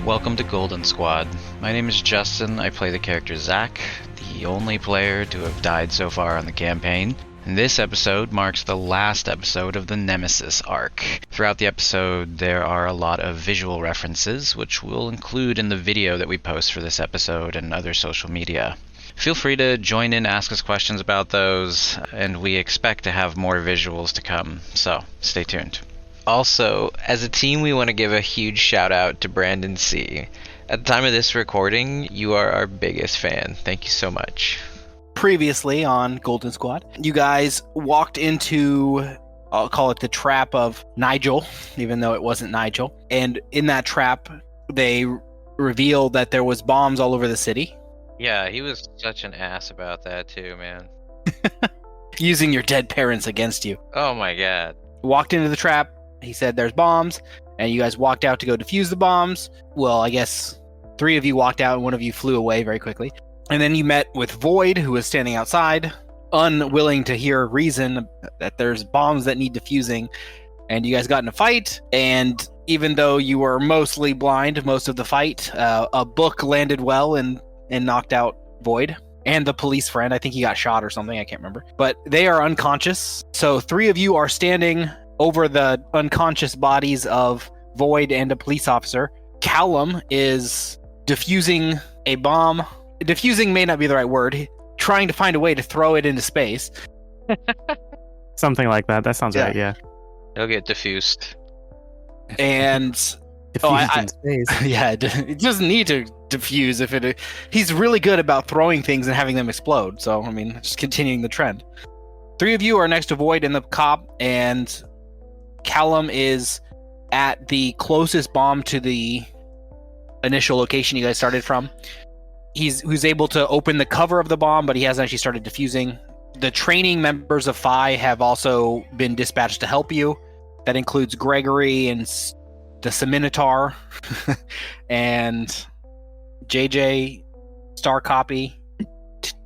Welcome to Golden Squad. My name is Justin. I play the character Zach, the only player to have died so far on the campaign. And this episode marks the last episode of the Nemesis arc. Throughout the episode, there are a lot of visual references, which we'll include in the video that we post for this episode and other social media. Feel free to join in, ask us questions about those, and we expect to have more visuals to come, so stay tuned. Also, as a team, we want to give a huge shout out to Brandon C. At the time of this recording, you are our biggest fan. Thank you so much. Previously on Golden Squad, you guys walked into, I'll call it the trap of Nigel, even though it wasn't Nigel. And in that trap, they revealed that there was bombs all over the city. Yeah, he was such an ass about that too, man. Using your dead parents against you. Oh my god. Walked into the trap. He said there's bombs, and you guys walked out to go defuse the bombs. Well, I guess 3 of you walked out and 1 of you flew away very quickly. And then you met with Void, who was standing outside, unwilling to hear reason that there's bombs that need defusing. And you guys got in a fight, and even though you were mostly blind most of the fight, a book landed well and knocked out Void. And the police friend, I think he got shot or something, I can't remember. But they are unconscious. So 3 of you are standing over the unconscious bodies of Void and a police officer. Callum is defusing a bomb. Defusing may not be the right word. Trying to find a way to throw it into space. Something like that. That sounds right, yeah. He'll get diffused. And... Diffused in space. Yeah, it doesn't need to diffuse if it... He's really good about throwing things and having them explode. So, I mean, just continuing the trend. 3 of you are next to Void and the cop, and Callum is at the closest bomb to the initial location you guys started from. Who's able to open the cover of the bomb, but he hasn't actually started defusing. The training members of Phi have also been dispatched to help you. That includes Gregory and the Seminotaur and JJ, Star Copy.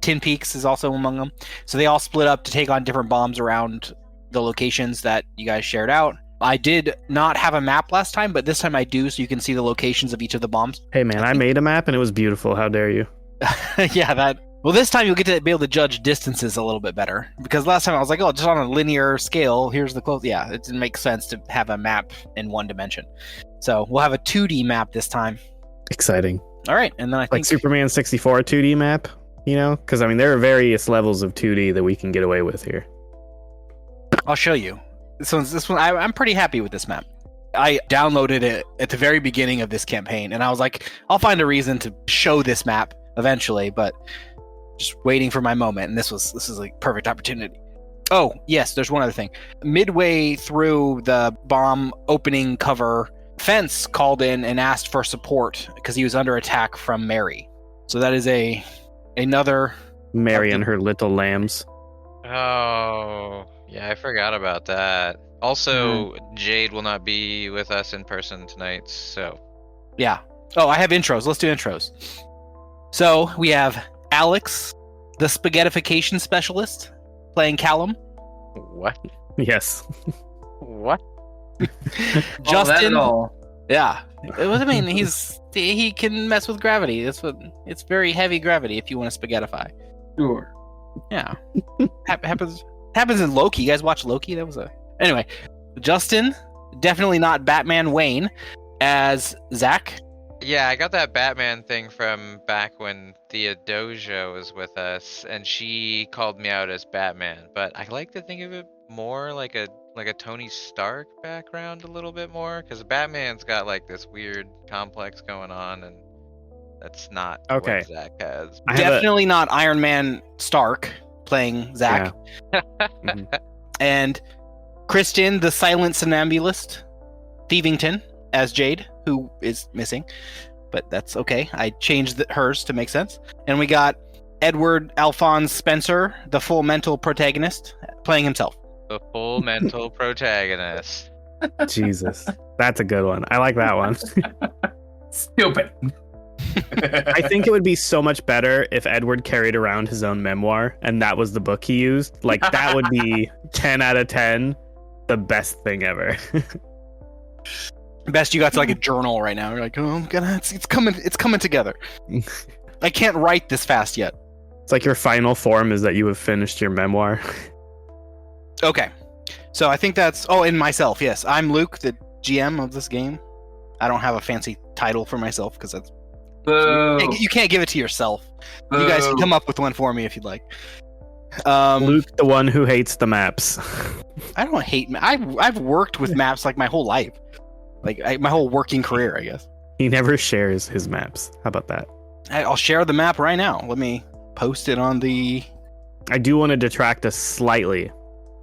Tin Peaks is also among them. So they all split up to take on different bombs around the locations that you guys shared out. I did not have a map last time, but this time I do, so you can see the locations of each of the bombs. Hey man, I made a map and it was beautiful. How dare you? Yeah, that... Well, this time you'll get to be able to judge distances a little bit better. Because last time I was like, oh, just on a linear scale, here's the close... Yeah, it didn't make sense to have a map in 1 dimension. So we'll have a 2D map this time. Exciting. All right, and then I think... Like Superman 64 2D map, you know? Because, I mean, there are various levels of 2D that we can get away with here. I'll show you. This one, I'm pretty happy with this map. I downloaded it at the very beginning of this campaign, and I was like, I'll find a reason to show this map eventually, but just waiting for my moment, and this is a perfect opportunity. Oh, yes, there's one other thing. Midway through the bomb opening cover, Fence called in and asked for support because he was under attack from Mary. So that is another... Mary and her little lambs. Oh... Yeah, I forgot about that. Also, Jade will not be with us in person tonight, so... Yeah. Oh, I have intros. Let's do intros. So, we have Alex, the spaghettification specialist, playing Callum. What? Yes. What? Justin. Yeah. I mean, he can mess with gravity. It's very heavy gravity if you want to spaghettify. Sure. Yeah. Happens in Loki. You guys watch Loki? Anyway, Justin, definitely not Batman Wayne, as Zach. Yeah, I got that Batman thing from back when Thea Doja was with us, and she called me out as Batman. But I like to think of it more like a Tony Stark background a little bit more, because Batman's got like this weird complex going on, and that's not okay. what Zach has. Definitely not Iron Man Stark playing Zach. Yeah. Mm-hmm. And Kristen, the silent somnambulist, Thievington as Jade, who is missing, but that's okay. I changed hers to make sense. And we got Edward Alphonse Spencer, the full mental protagonist, playing himself. The full mental protagonist. Jesus, that's a good one. I like that one. Stupid. I think it would be so much better if Edward carried around his own memoir and that was the book he used. Like, that would be 10 out of 10, the best thing ever. Best you got to like a journal right now. You're like, oh, it's coming together. I can't write this fast yet. It's like your final form is that you have finished your memoir. Okay, so I think that's. Oh, and myself. Yes, I'm Luke, the GM of this game. I don't have a fancy title for myself because that's. Boo. You can't give it to yourself. Boo. You guys can come up with one for me if you'd like. Luke, the one who hates the maps. I don't hate. I've worked with maps like my whole life, my whole working career, I guess. He never shares his maps. How about that? I'll share the map right now. Let me post it on the. I do want to detract us slightly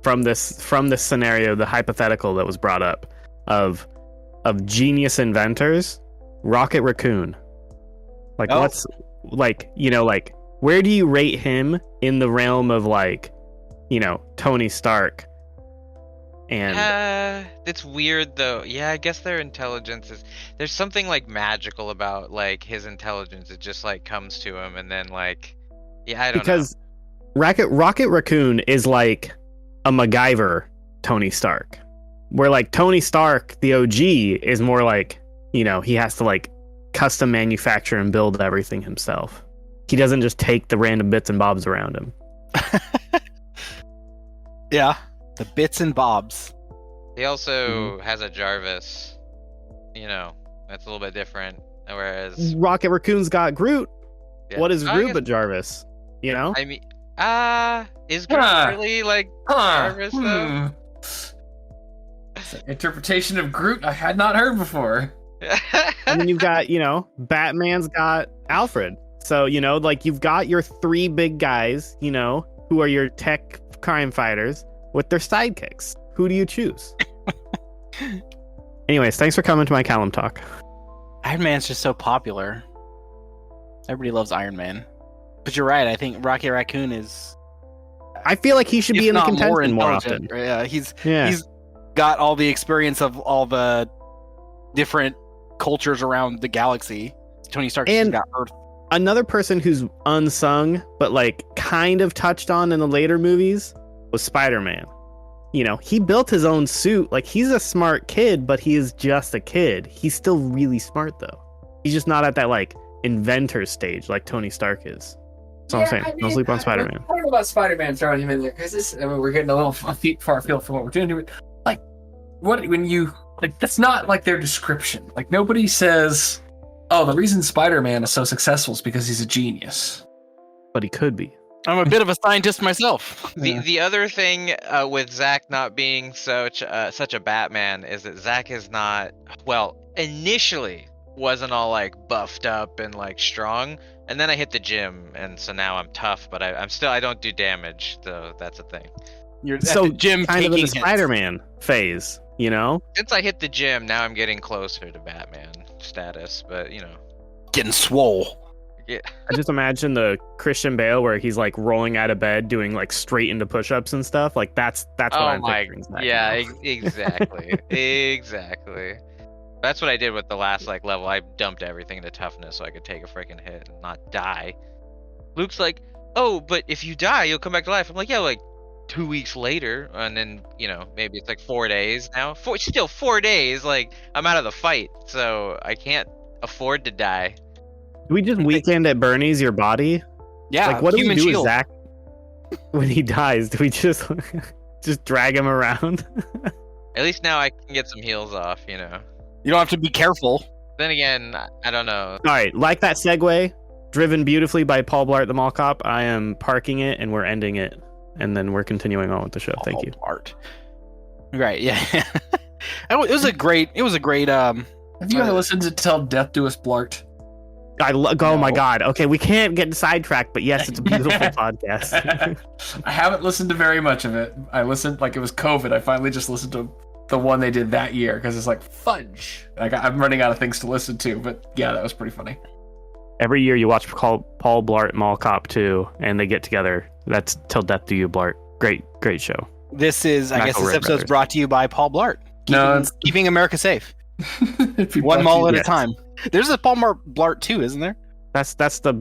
from this scenario, the hypothetical that was brought up of genius inventors. Rocket Raccoon. Like what's like, where do you rate him in the realm of Tony Stark? And it's weird though. Yeah, I guess their intelligence is there's something like magical about like his intelligence. It just like comes to him and then I don't know. Because Rocket Raccoon is like a MacGyver Tony Stark. Where like Tony Stark, the OG, is more like, he has to like custom manufacture and build everything himself. He doesn't just take the random bits and bobs around him. Yeah, the bits and bobs. He also has a Jarvis. That's a little bit different. Whereas Rocket Raccoon's got Groot. Yeah. What is I Groot guess- but Jarvis? I mean, is Groot really like Jarvis though? It's an interpretation of Groot I had not heard before. And then you've got, Batman's got Alfred. So, you've got your three big guys, who are your tech crime fighters with their sidekicks. Who do you choose? Anyways, thanks for coming to my Callum talk. Iron Man's just so popular. Everybody loves Iron Man. But you're right. I think Rocket Raccoon is. I feel like he should be in the contention more often. Yeah, he's got all the experience of all the different cultures around the galaxy. Tony Stark just got Earth. Another person who's unsung, but kind of touched on in the later movies was Spider-Man. He built his own suit. He's a smart kid, but he is just a kid. He's still really smart, though. He's just not at that, inventor stage like Tony Stark is. That's all I'm saying. Don't sleep on Spider-Man. I don't know about Spider-Man throwing him in there, because we're getting a little far afield from what we're doing here. That's not, their description. Nobody says, oh, the reason Spider-Man is so successful is because he's a genius. But he could be. I'm a bit of a scientist myself. The other thing with Zach not being such a Batman is that Zach is not, initially wasn't all buffed up and strong, and then I hit the gym, and so now I'm tough, but I don't do damage, so that's a thing. You're so at the gym kind of in the hits. Spider-Man phase, Since I hit the gym, now I'm getting closer to Batman status, but Getting swole. yeah. I just imagine the Christian Bale where he's rolling out of bed doing straight into push-ups and stuff. That's what I'm picturing. Exactly. Exactly. That's what I did with the last level. I dumped everything into toughness so I could take a freaking hit and not die. Luke's like, oh, but if you die, you'll come back to life. I'm like, yeah, 2 weeks later, and then maybe it's 4 days now. Still 4 days. I'm out of the fight, so I can't afford to die. Do we just weekend at Bernie's your body? Yeah. What do we do shield. with Zach when he dies? Do we just drag him around? At least now I can get some heals off, You don't have to be careful. Then again, I don't know. All right, like that segue, driven beautifully by Paul Blart the Mall Cop. I am parking it and we're ending it, and then we're continuing on with the show. Thank you. Blart. Right. Yeah. It was a great. Have you ever listened to Tell Death Do Us Blart? Oh my God. Okay, we can't get sidetracked, but yes, it's a beautiful podcast. I haven't listened to very much of it. I listened it was COVID. I finally just listened to the one they did that year because it's fudge. I'm running out of things to listen to, but yeah, that was pretty funny. Every year you watch Paul Blart Mall Cop 2, and they get together. That's Till Death Do You Blart. Great show. This is, I guess, this episode's brought to you by Paul Blart. Keeping America safe. One mall at a time. There's a Paul Blart 2, isn't there? That's what the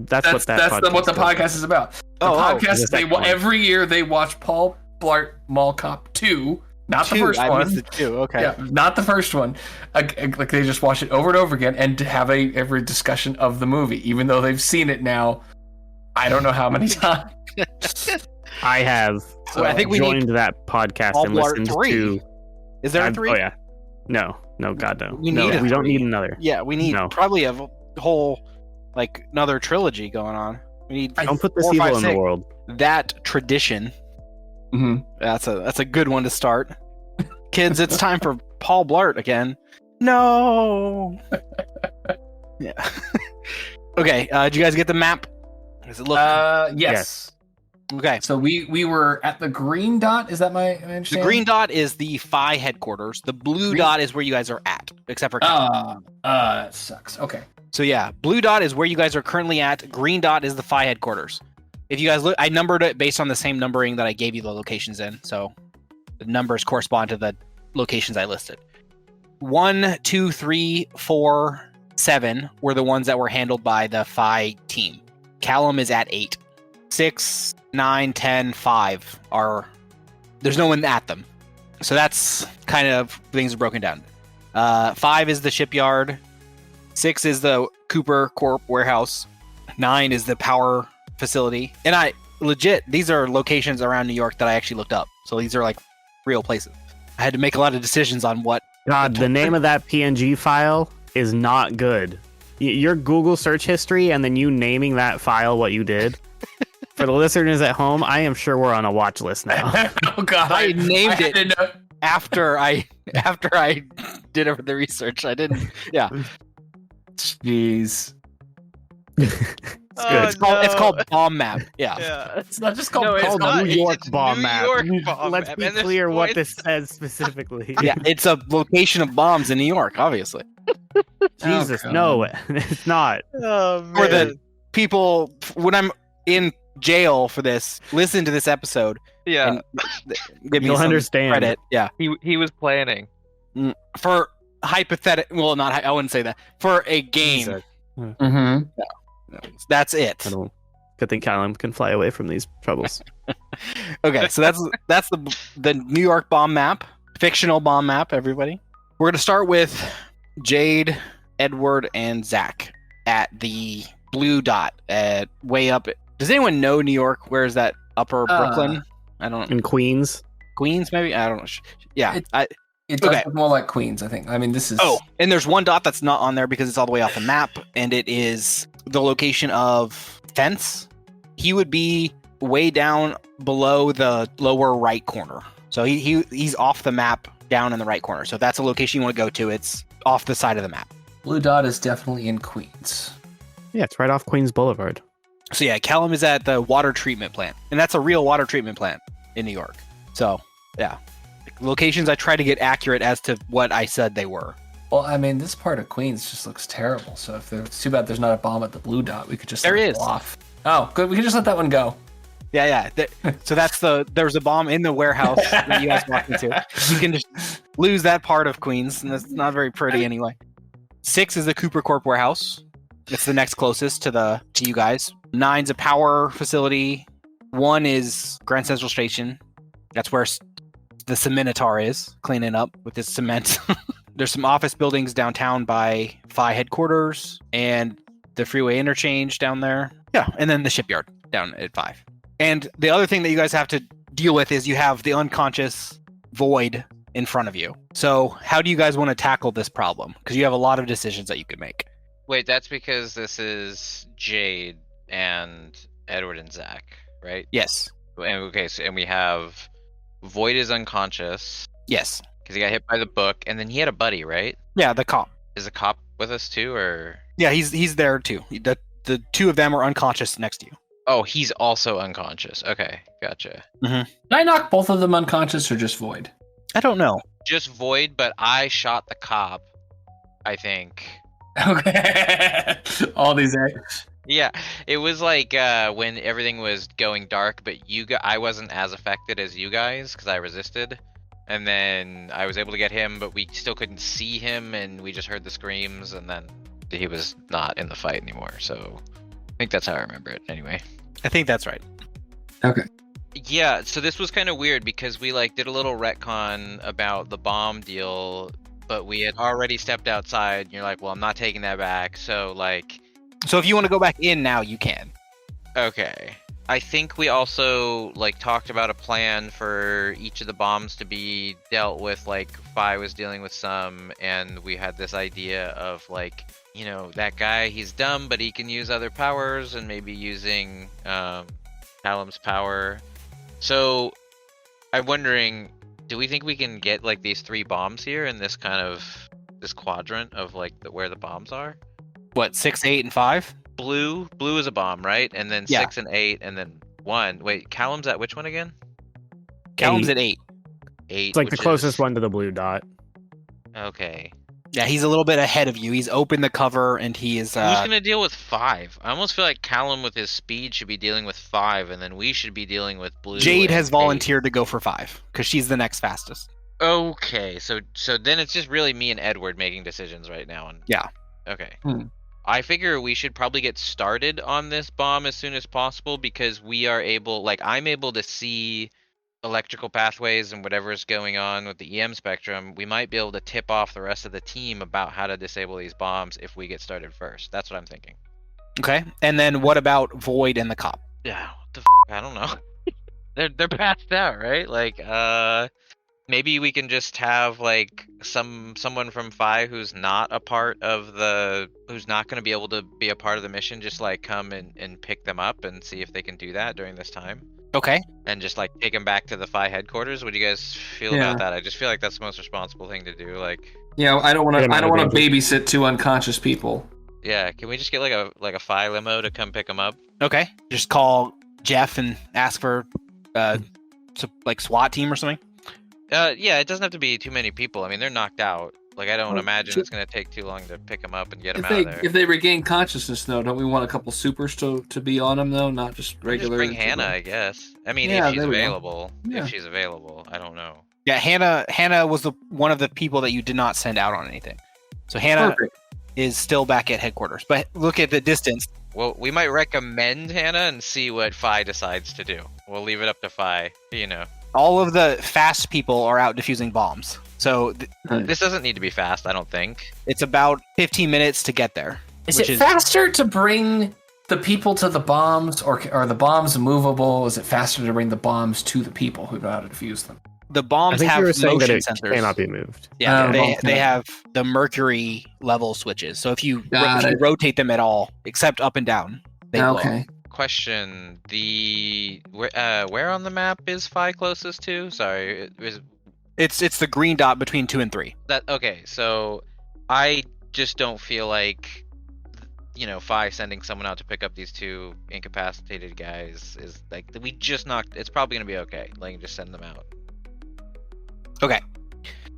podcast is about. The podcast every year they watch Paul Blart Mall Cop 2 Not the Two, first I one. missed the two. Okay. Yeah, not the first one. Like they just watch it over and over again and have every discussion of the movie, even though they've seen it now. I don't know how many times. I have I think we joined need that podcast All and Blart listened 3. to. Is there a 3? Oh yeah. No, God no. We no, need a we don't 3. need another. Yeah, we need No. probably a whole another trilogy going on. We need Don't put this 4, evil 5, in the 6. world. That tradition. Mm-hmm. That's a good one to start. Kids, it's time for Paul Blart again. No. Yeah. Okay. Did you guys get the map? Does it look? Yes. Okay. So we were at the green dot. Is that my The understanding? green dot is the Phi headquarters. The blue dot is where you guys are at, except for Cal. That sucks. Okay. So yeah, blue dot is where you guys are currently at. Green dot is the Phi headquarters. If you guys look, I numbered it based on the same numbering that I gave you the locations in. So the numbers correspond to the locations I listed. 1, 2, 3, 4, 7 were the ones that were handled by the Phi team. Callum is at 8. 6, 9, 10, 5 are... There's no one at them. So that's kind of things are broken down. 5 is the shipyard. 6 is the Cooper Corp warehouse. 9 is the power facility. And these are locations around New York that I actually looked up. So these are real places. I had to make a lot of decisions on what... God, the name of that PNG file is not good. Your Google search history and then you naming that file what you did. For the listeners at home, I am sure we're on a watch list now. Oh God, I named had it to know- after I did the research. I didn't... Yeah. Jeez. It's good. It's called Bomb Map. Yeah. Yeah. It's not just called. No, it's called not. New York It's bomb New map. York bomb Let's map, be and there's clear what points- this says specifically. Yeah, it's a location of bombs in New York, obviously. Jesus, Oh, no, it's not. Oh, For the man. people, when I'm in jail for this, listen to this episode. Yeah. And give me You'll some understand. credit. Yeah. He was planning. For hypothetical, well, not, I wouldn't say that. For a game, Jesus. Mm-hmm. that's it. I don't. Good thing Callum can fly away from these troubles. Okay, so that's the New York bomb map, fictional bomb map. Everybody, we're gonna start with Jade, Edward, and Zach at the blue dot at way up. Does anyone know New York? Where is that? Upper Brooklyn? I don't know. In Queens, Queens, maybe. I don't know. Yeah. It does Okay. look more like Queens, I think. I mean, this is. Oh, and there's one dot that's not on there because it's all the way off the map, and it is the location of Fence. He would be way down below the lower right corner. So he's off the map down in the right corner. So if that's a location you want to go to, it's off the side of the map. Blue dot is definitely in Queens. yeah, it's right off Queens Boulevard. So yeah, Callum is at the water treatment plant, and that's a real water treatment plant in New York. So yeah, locations I try to get accurate as to what I said they were. Well, I mean, this part of Queens just looks terrible. So it's too bad there's not a bomb at the blue dot. We could just There let it is. go off. Oh, good. We can just let that one go. Yeah. So that's there's a bomb in the warehouse that you guys walked into. You can just lose that part of Queens, and that's not very pretty anyway. 6 is the Cooper Corp warehouse. It's the next closest to you guys. 9's a power facility. 1 is Grand Central Station. That's where the Cementaur is, cleaning up with this cement. There's some office buildings downtown by Phi headquarters and the freeway interchange down there. Yeah, and then the shipyard down at 5. And the other thing that you guys have to deal with is you have the unconscious void in front of you. So how do you guys want to tackle this problem? Because you have a lot of decisions that you could make. Wait, that's because this is Jade and Edward and Zach, right? Yes. And okay, so and we have Void is unconscious Yes. because he got hit by the book, and then he had a buddy, right? Yeah, the cop. Is the cop with us too, or? Yeah, he's there too. The two of them are unconscious next to you. Oh, he's also unconscious. Okay, gotcha. Did I knock both of them unconscious or just Void? I don't know. Just Void, but I shot the cop, I think. Okay. All these. Yeah, it was like when everything was going dark, but I wasn't as affected as you guys because I resisted, and then I was able to get him, but we still couldn't see him, and we just heard the screams, and then he was not in the fight anymore. So I think that's how I remember it. Anyway. I think that's right. Okay. Yeah, so this was kind of weird because we like did a little retcon about the bomb deal, but we had already stepped outside. And you're like, well, I'm not taking that back. So like, So if you want to go back in now, you can. okay. I think we also like talked about a plan for each of the bombs to be dealt with. Like Fi was dealing with some, and we had this idea of like, you know, that guy, he's dumb, but he can use other powers, and maybe using Callum's power. So I'm wondering, do we think we can get like these 3 bombs here in this kind of this quadrant of like where the bombs are? What, 6, 8, and 5? Blue is a bomb, right? And then Yeah. 6 and 8, and then 1. Wait, Callum's at which one again? Callum's at 8. 8. It's like the which closest is- one to the blue dot. Okay. Yeah, he's a little bit ahead of you. He's opened the cover and he is. Who's gonna deal with 5? I almost feel like Callum with his speed should be dealing with 5, and then we should be dealing with blue. Jade and has 8. volunteered to go for 5 because she's the next fastest. Okay, so then it's just really me and Edward making decisions right now. And Yeah. Okay. Hmm. I figure we should probably get started on this bomb as soon as possible because we are able, like, I'm able to see electrical pathways and whatever's going on with the EM spectrum. We might be able to tip off the rest of the team about how to disable these bombs if we get started first. That's what I'm thinking. Okay. And then what about Void and the cop? Yeah, what the I don't know. they're passed out, right? Like, maybe we can just have like someone from Phi who's not a part of who's not going to be able to be a part of the mission, just like come and pick them up and see if they can do that during this time. Okay. And just like take them back to the Phi headquarters. What do you guys feel Yeah. about that? I just feel like that's the most responsible thing to do. Like, Yeah, I don't want Get 'em to. I out don't of want to danger. babysit 2 unconscious people. yeah, can we just get like a Phi limo to come pick them up? Okay. Just call Jeff and ask for like SWAT team or something. Yeah, it doesn't have to be too many people. I mean, they're knocked out. Like, I don't Well, imagine sure. it's going to take too long to pick them up and get them If out they of there. if they regain consciousness, though, don't we want a couple supers to be on them though, not just Or just regular? bring Hannah, I guess. I mean, Yeah, if she's there we go. available. Yeah. If she's available, I don't know. Yeah, Hannah was one of the people that you did not send out on anything. So Hannah Perfect. is still back at headquarters. But look at the distance. Well, we might recommend Hannah and see what Phi decides to do. We'll leave it up to Phi. You know, All of the fast people are out defusing bombs. So this doesn't need to be fast. I don't think. it's about 15 minutes to get there. Is which it faster to bring the people to the bombs, or are the bombs movable? Is it faster to bring the bombs to the people who know how to defuse them? The I bombs think you have were saying that motion it sensors. cannot be moved. Yeah, okay. they have the mercury level switches. So if you Got it. rotate them at all, except up and down, they glow. Okay. Question: where on the map is Phi closest to? Sorry, It's the green dot between 2 and 3. that okay? So I just don't feel like, you know, Phi sending someone out to pick up these 2 incapacitated guys is like we just knocked. It's probably gonna be okay. Like, just send them out. Okay.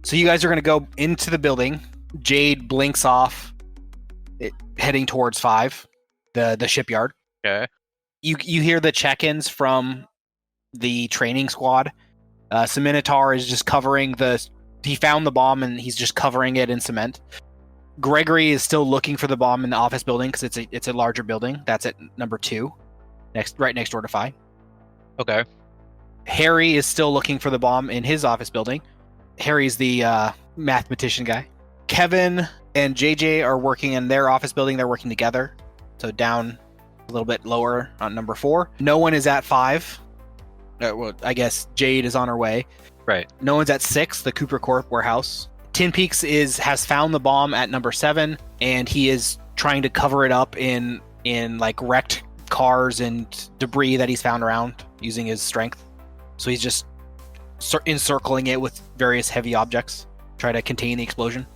So you guys are going to go into the building. Jade blinks off, heading towards 5, the shipyard. Okay. You hear the check-ins from the training squad. Minotaur is just covering he found the bomb and he's just covering it in cement. Gregory is still looking for the bomb in the office building because it's a larger building. That's at number 2, right next door to Phi. Okay. Harry is still looking for the bomb in his office building. Harry's the mathematician guy. Kevin and JJ are working in their office building. They're working together. So down a little bit lower on number 4. No one is at 5. Well, I guess Jade is on her way. Right. No one's at 6, the Cooper Corp warehouse. Tin Peaks has found the bomb at number 7, and he is trying to cover it up in like wrecked cars and debris that he's found around using his strength. So he's just encircling it with various heavy objects, try to contain the explosion.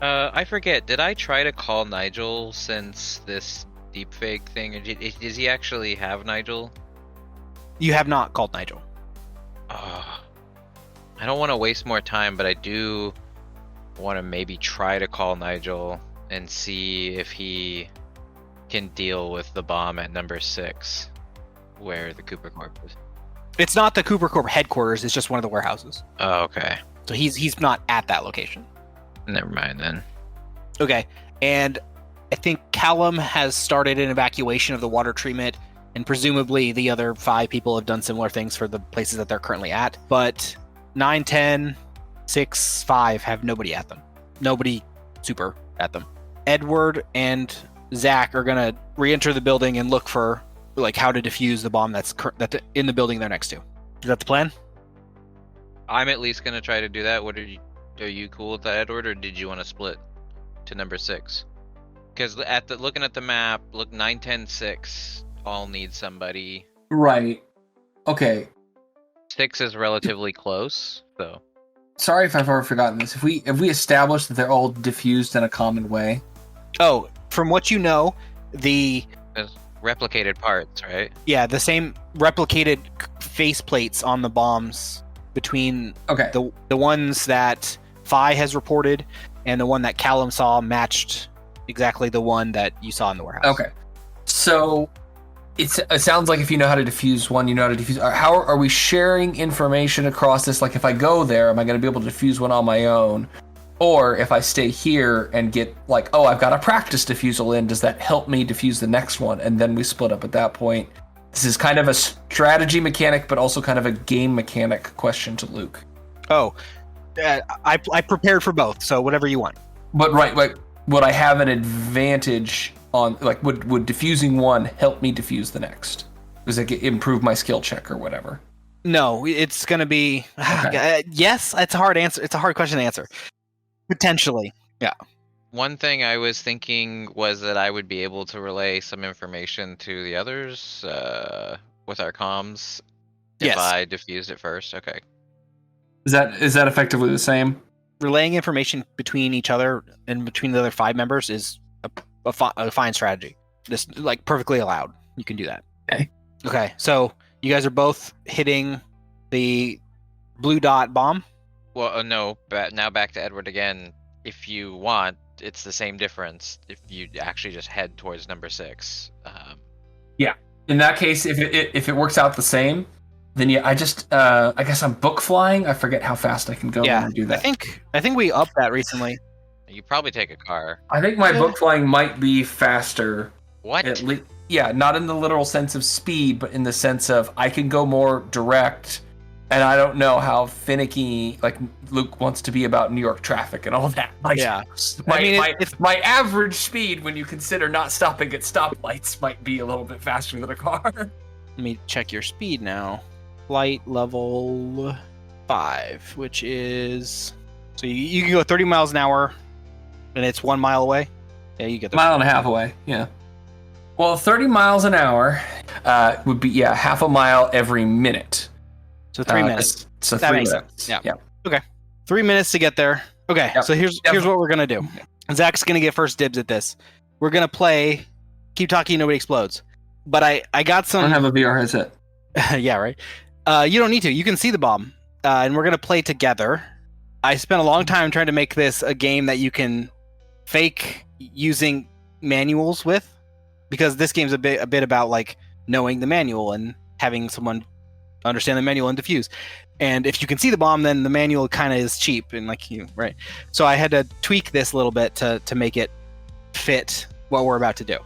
I forget. Did I try to call Nigel since this deepfake thing? Or does he actually have Nigel? You have not called Nigel. I don't want to waste more time, but I do want to maybe try to call Nigel and see if he can deal with the bomb at number 6, where the Cooper Corp is. It's not the Cooper Corp headquarters, it's just one of the warehouses. Oh, okay. So he's not at that location. Never mind then. Okay, and I think Callum has started an evacuation of the water treatment. And presumably the other 5 people have done similar things for the places that they're currently at. But 9, 10, 6, 5 have nobody at them. Nobody super at them. Edward and Zach are going to re-enter the building and look for like how to defuse the bomb that's in the building they're next to. Is that the plan? I'm at least gonna try to do that. What are you cool with that, Edward, or did you want to split to number 6? Because looking at the map, look, 9, 10, 6 all need somebody. Right. Okay. 6 is relatively close, so. Sorry if I've already forgotten this. If we establish that they're all diffused in a common way. Oh, from what you know, the Replicated parts, right? Yeah, the same replicated faceplates on the bombs between the ones that Phi has reported and the one that Callum saw matched exactly the one that you saw in the warehouse. Okay. So it sounds like if you know how to defuse one, you know how to defuse. How are we sharing information across this? Like if I go there, am I going to be able to defuse one on my own? Or if I stay here and get like, oh, I've got a practice diffusal in, does that help me defuse the next one? And then we split up at that point. This is kind of a strategy mechanic, but also kind of a game mechanic question to Luke. Oh, I prepared for both, so whatever you want. But right, like, would I have an advantage on, like, would diffusing one help me defuse the next? Does it improve my skill check or whatever? No, it's going to be, Okay. yes, it's a hard answer. It's a hard question to answer. Potentially, yeah. One thing I was thinking was that I would be able to relay some information to the others with our comms if Yes. I diffused it first. Okay. Is that effectively the same? Relaying information between each other and between the other 5 members is a fine strategy. Just like perfectly allowed. You can do that. Okay. So you guys are both hitting the blue dot bomb. Well, no. Now back to Edward again. If you want, it's the same difference. If you actually just head towards number 6. In that case, if it works out the same, then yeah, I guess I'm book flying. I forget how fast I can go when I do that. I think we upped that recently. You probably take a car. I think my book flying might be faster. What? At least, yeah, not in the literal sense of speed, but in the sense of I can go more direct. And I don't know how finicky like Luke wants to be about New York traffic and all that. Like, Yeah. my average speed when you consider not stopping at stoplights might be a little bit faster than a car. Let me check your speed now. Flight level 5, which is so you can go 30 miles an hour, and it's 1 mile away. Yeah, you get the Mile and a half away. Yeah. Well, 30 miles an hour would be half a mile every minute. So 3 minutes. So That 3 makes minutes. sense. Yeah. 3 minutes to get there. Okay, Yep. so here's what we're gonna do. Zach's gonna get first dibs at this. We're gonna play Keep Talking, Nobody Explodes. But I got I some. don't have a VR headset. Yeah, right. You don't need to. You can see the bomb, and we're gonna play together. I spent a long time trying to make this a game that you can fake using manuals with, because this game's a bit about like knowing the manual and having someone understand the manual and defuse. And if you can see the bomb, then the manual kind of is cheap and like right. So I had to tweak this a little bit to make it fit what we're about to do.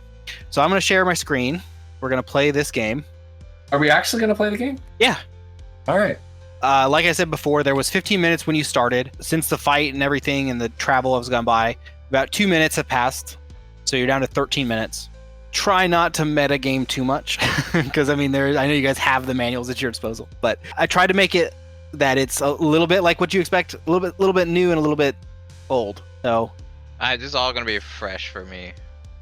So I'm gonna share my screen. We're gonna play this game. Are we actually going to play the game? Yeah. All right. Like I said before, there was 15 minutes when you started. Since the fight and everything and the travel has gone by, about 2 minutes have passed. So you're down to 13 minutes. Try not to meta game too much, because I know you guys have the manuals at your disposal. But I tried to make it that it's a little bit like what you expect, a little bit new and a little bit old. So This is all gonna be fresh for me.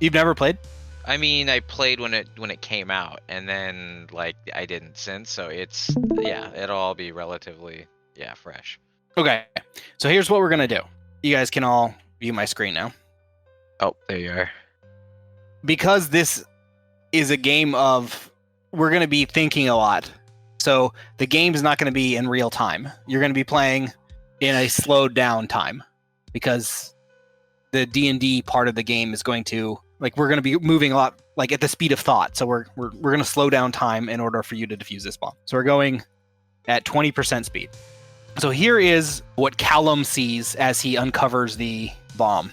you've never played? I mean, I played when it came out, and then like I didn't since. So it'll all be relatively fresh. Okay. So here's what we're gonna do. You guys can all view my screen now. Oh, there you are. Because this is a game of we're going to be thinking a lot. So the game is not going to be in real time. You're going to be playing in a slowed down time, because the D&D part of the game is going to we're going to be moving a lot like at the speed of thought. So we're going to slow down time in order for you to defuse this bomb. So we're going at 20% speed. So here is what Callum sees as he uncovers the bomb.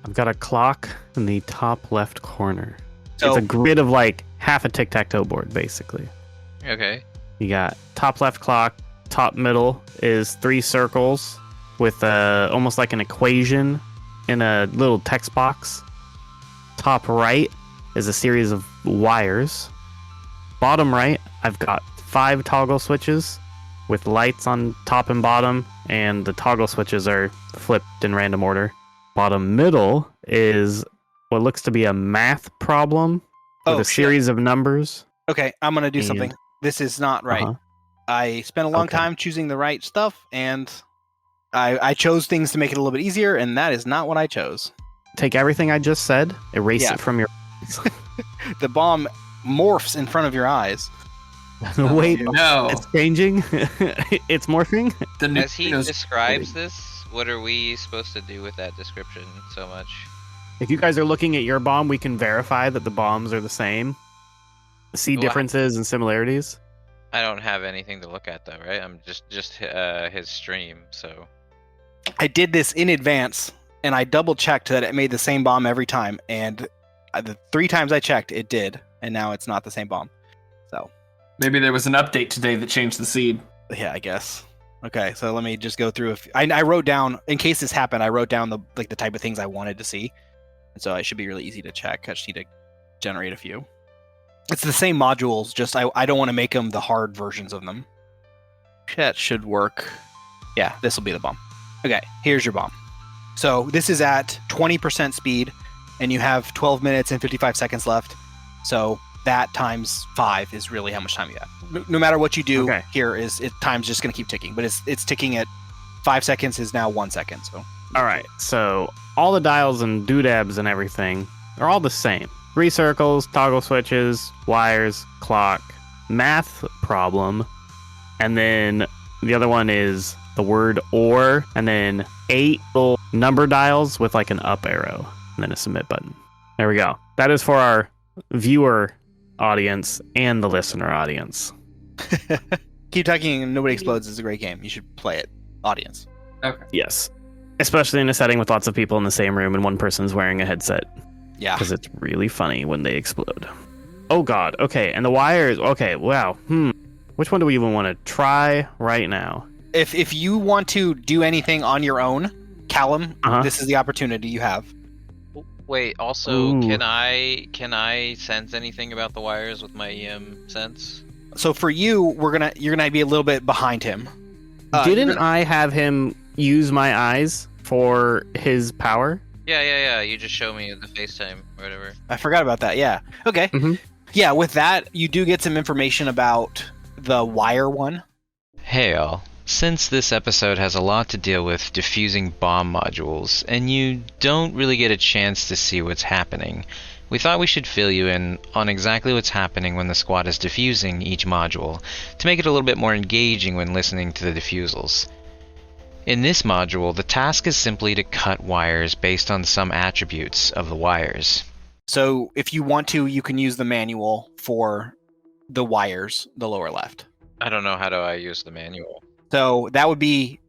I've got a clock in the top left corner. So- It's a grid of like half a tic-tac-toe board, basically. Okay. You got top left clock, top middle is 3 circles with almost like an equation in a little text box. Top right is a series of wires. Bottom right, I've got 5 toggle switches with lights on top and bottom, and the toggle switches are flipped in random order. Bottom middle is what looks to be a math problem with a series of numbers. Okay, I'm gonna do And- something. This is not right. Uh-huh. I spent a long Okay. time choosing the right stuff, and I chose things to make it a little bit easier, and that is not what I chose. Take everything I just said, erase Yeah. it from your... The bomb morphs in front of your eyes. Wait, No. it's changing? It's morphing? The As he neutrinos- describes this, what are we supposed to do with that description so much? If you guys are looking at your bomb, we can verify that the bombs are the same. See Well, differences and similarities. I don't have anything to look at though, right? I'm just his stream, so I did this in advance, and I double checked that it made the same bomb every time, and the 3 times I checked, it did, and now it's not the same bomb. So, Maybe there was an update today that changed the seed. yeah, I guess. Okay, so let me just go through. I wrote down, in case this happened, I wrote down the type of things I wanted to see, and so it should be really easy to check. I just need to generate a few. It's the same modules, just I don't want to make them the hard versions of them. That should work. Yeah, this will be the bomb. Okay, here's your bomb. So this is at 20% speed, and you have 12 minutes and 55 seconds left. So that times 5 is really how much time you have. No matter what you do, Okay. here time's just going to keep ticking, but it's ticking at 5 seconds is now 1 second. So All right, so all the dials and doodads and everything are all the same. 3 circles, toggle switches, wires, clock, math problem, and then the other one is the word or, and then 8 little number dials with like an up arrow, and then a submit button. There we go. That is for our viewer audience and the listener audience. Keep Talking and Nobody Explodes is a great game. You should play it, audience. Okay. Yes. Especially in a setting with lots of people in the same room and one person's wearing a headset. Yeah. Because it's really funny when they explode. Oh god, okay, and the wires, okay, wow, Which one do we even want to try right now? If you want to do anything on your own, Callum, Uh-huh. this is the opportunity you have. wait. Also, Ooh. can I sense anything about the wires with my EM sense? So for you, you're gonna be a little bit behind him. Didn't I have him use my eyes for his power? Yeah. You just show me the FaceTime or whatever. I forgot about that. Yeah. Okay. Mhm. Yeah. With that, you do get some information about the wire one. Hey all. Since this episode has a lot to deal with diffusing bomb modules, and you don't really get a chance to see what's happening, we thought we should fill you in on exactly what's happening when the squad is diffusing each module, to make it a little bit more engaging when listening to the diffusals. In this module, the task is simply to cut wires based on some attributes of the wires. So if you want to, you can use the manual for the wires, the lower left. I don't know how do I use the manual. So that would be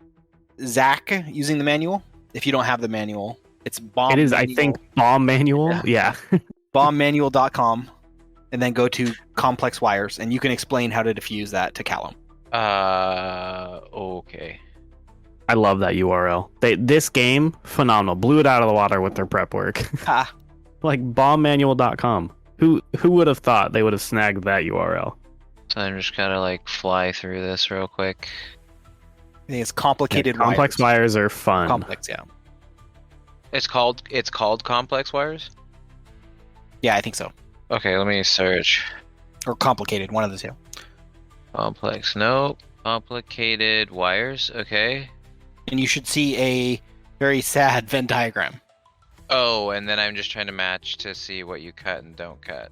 Zach using the manual. If you don't have the manual, it's bomb. It is, I manual- think, bomb manual. Yeah. bombmanual.com, and then go to complex wires, and you can explain how to diffuse that to Callum. Okay. I love that URL. This game, phenomenal. Blew it out of the water with their prep work. Ah, Like bombmanual.com. Who would have thought they would have snagged that URL? So I'm just gotta like fly through this real quick. I think it's complicated Complex wires. wires are fun. Complex, yeah. It's called complex wires. Yeah, I think so. Okay, let me search. Or complicated, one of the two. Complex. No. Complicated wires. Okay. And you should see a very sad Venn diagram. Oh, and then I'm just trying to match to see what you cut and don't cut.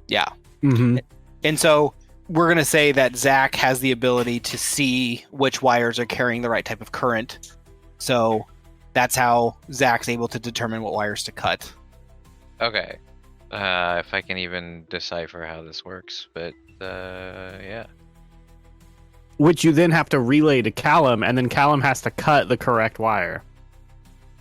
Yeah. Mm-hmm. And so we're going to say that Zach has the ability to see which wires are carrying the right type of current. So that's how Zach's able to determine what wires to cut. Okay. If I can even decipher how this works, but yeah. Which you then have to relay to Callum, and then Callum has to cut the correct wire.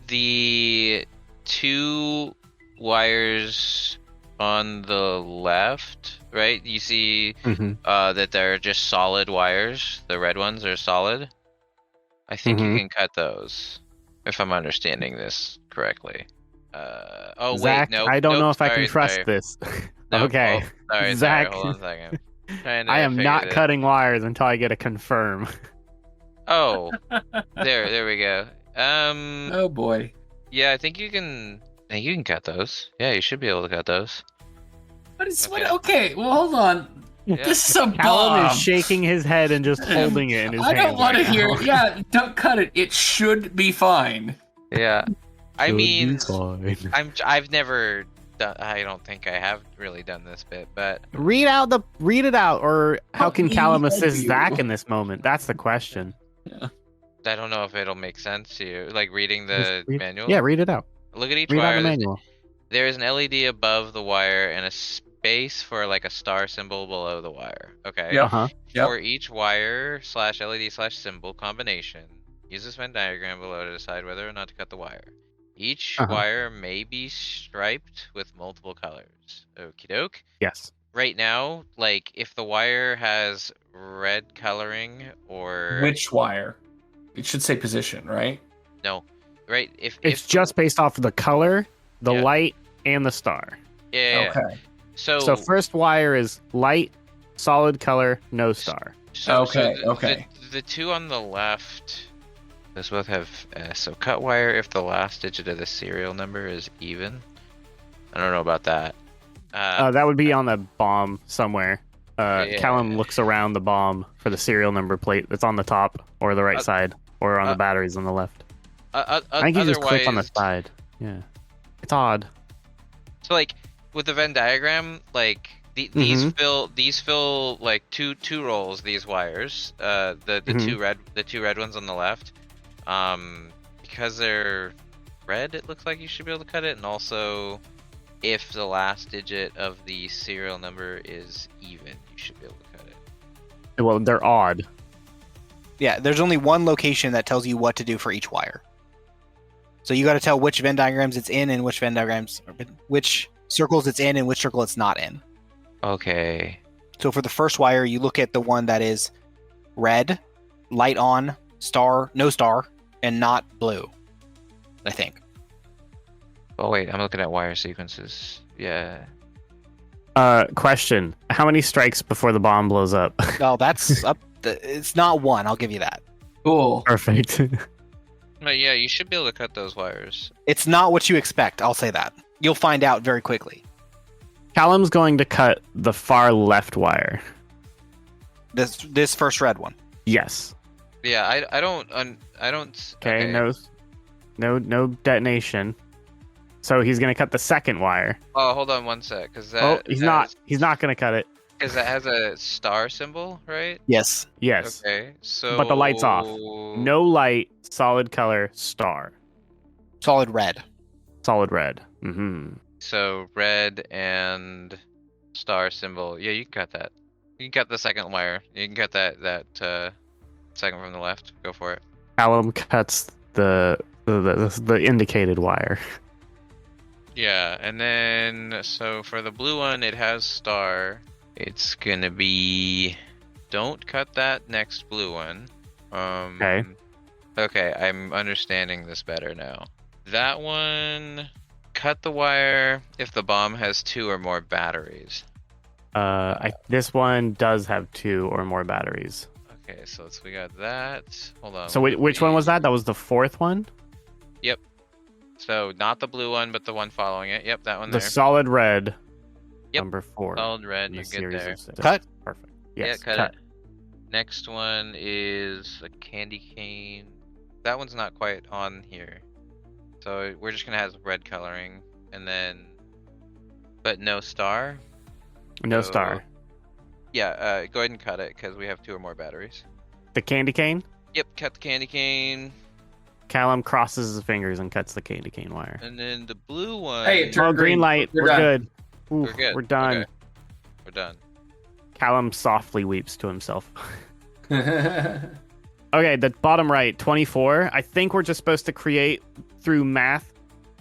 The two wires on the left, right? You see Mhm. that they're just solid wires. The red ones are solid. I think you Mhm. can cut those, if I'm understanding this correctly. Oh Zach, wait, nope, I don't know nope. if I can Sorry, trust sorry. this. Nope. Okay, Oh, sorry. Zach, Hold on a second. Trying to I am figure not this. cutting wires until I get a confirm. Oh, there we go. Oh boy. Yeah, I think you can. I think you can cut those. Yeah, you should be able to cut those. What is Okay. what? Okay, well, hold on. Yeah. This is a Callum bomb. is shaking his head and just holding it in his I hand. don't want to hear. Yeah, don't cut it. It should be fine. Yeah. I mean, fine. I've never done. I don't think I have really done this bit, but Read it out, or how How can can Callum you help assist you? Zach in this moment? That's the question. I don't know if it'll make sense to you. Like reading the Just read- manual. Yeah, read it out. Look at each Read out wire. the manual. There is an LED above the wire and a space for like a star symbol below the wire. Okay. Yep. Uh-huh. Yep. For each wire / LED / symbol combination, use this Venn diagram below to decide whether or not to cut the wire. Each Uh-huh. wire may be striped with multiple colors. Okie doke. Yes. Right now, like if the wire has red coloring or Which wire? It should say position, right? no, right? It's if just based off of the color, the Yeah. light, and the star. yeah. Okay. So first wire is light, solid color, no star. Okay, okay. The two on the left, those both have S. So cut wire if the last digit of the serial number is even. I don't know about that. That would be on the bomb somewhere. Yeah. Callum looks around the bomb for the serial number plate that's on the top or the right side or on the batteries on the left. I think you just click on the otherwise- side. Yeah. It's odd. So like with the Venn diagram, like Mm-hmm. these fill like two rows. These wires, the Mhm. two red ones on the left, because they're red, it looks like you should be able to cut it. And also, if the last digit of the serial number is even, you should be able to cut it. Well, they're odd. Yeah, there's only one location that tells you what to do for each wire. So you got to tell which Venn diagrams it's in and which which circles it's in and which circle it's not in. Okay. So for the first wire, you look at the one that is red, light on, star, no star, and not blue. I think. Oh wait, I'm looking at wire sequences. Yeah. Question. How many strikes before the bomb blows up? Oh, that's up. It's not one. I'll give you that. Cool. Perfect. But yeah, you should be able to cut those wires. It's not what you expect. I'll say that. You'll find out very quickly. Callum's going to cut the far left wire. This first red one. Yes. Yeah, I don't. Okay, no detonation. So he's gonna cut the second wire. Oh, hold on one sec, because that. He's not gonna cut it. Because that has a star symbol, right? Yes. Yes. Okay, so. But the light's off. No light, solid color, star. Solid red. Solid red. Mm-hmm. So red and star symbol. Yeah, you can cut that. You can cut the second wire. You can cut that second from the left. Go for it. Callum cuts the indicated wire. Yeah, and then so for the blue one, it has star. It's gonna be. Don't cut that next blue one. Okay. Okay, I'm understanding this better now. That one, cut the wire if the bomb has 2 or more batteries. This one does have 2 or more batteries. Okay, so we got that. Hold on. So let which one me- was that? That was the fourth one? So not the blue one, but the one following it. Yep, that one The there. solid red. Yep. Number 4. Solid red, in you're the good series there. of 6. Cut. Perfect. Yeah, Yes, cut it. Next one is a candy cane. That one's not quite on here. So we're just gonna have red coloring, and then, but no star. No So- star. Yeah, go ahead and cut it because we have 2 or more batteries. The candy cane. Yep, cut the candy cane, Callum crosses his fingers and cuts the candy cane wire. and then the blue one. Hey, it turned Oh, green green. light. We're We're done. good. Ooh, We're good. We're done. Okay. We're done. Callum softly weeps to himself. Okay. Okay, the bottom right, 24. I think we're just supposed to create through math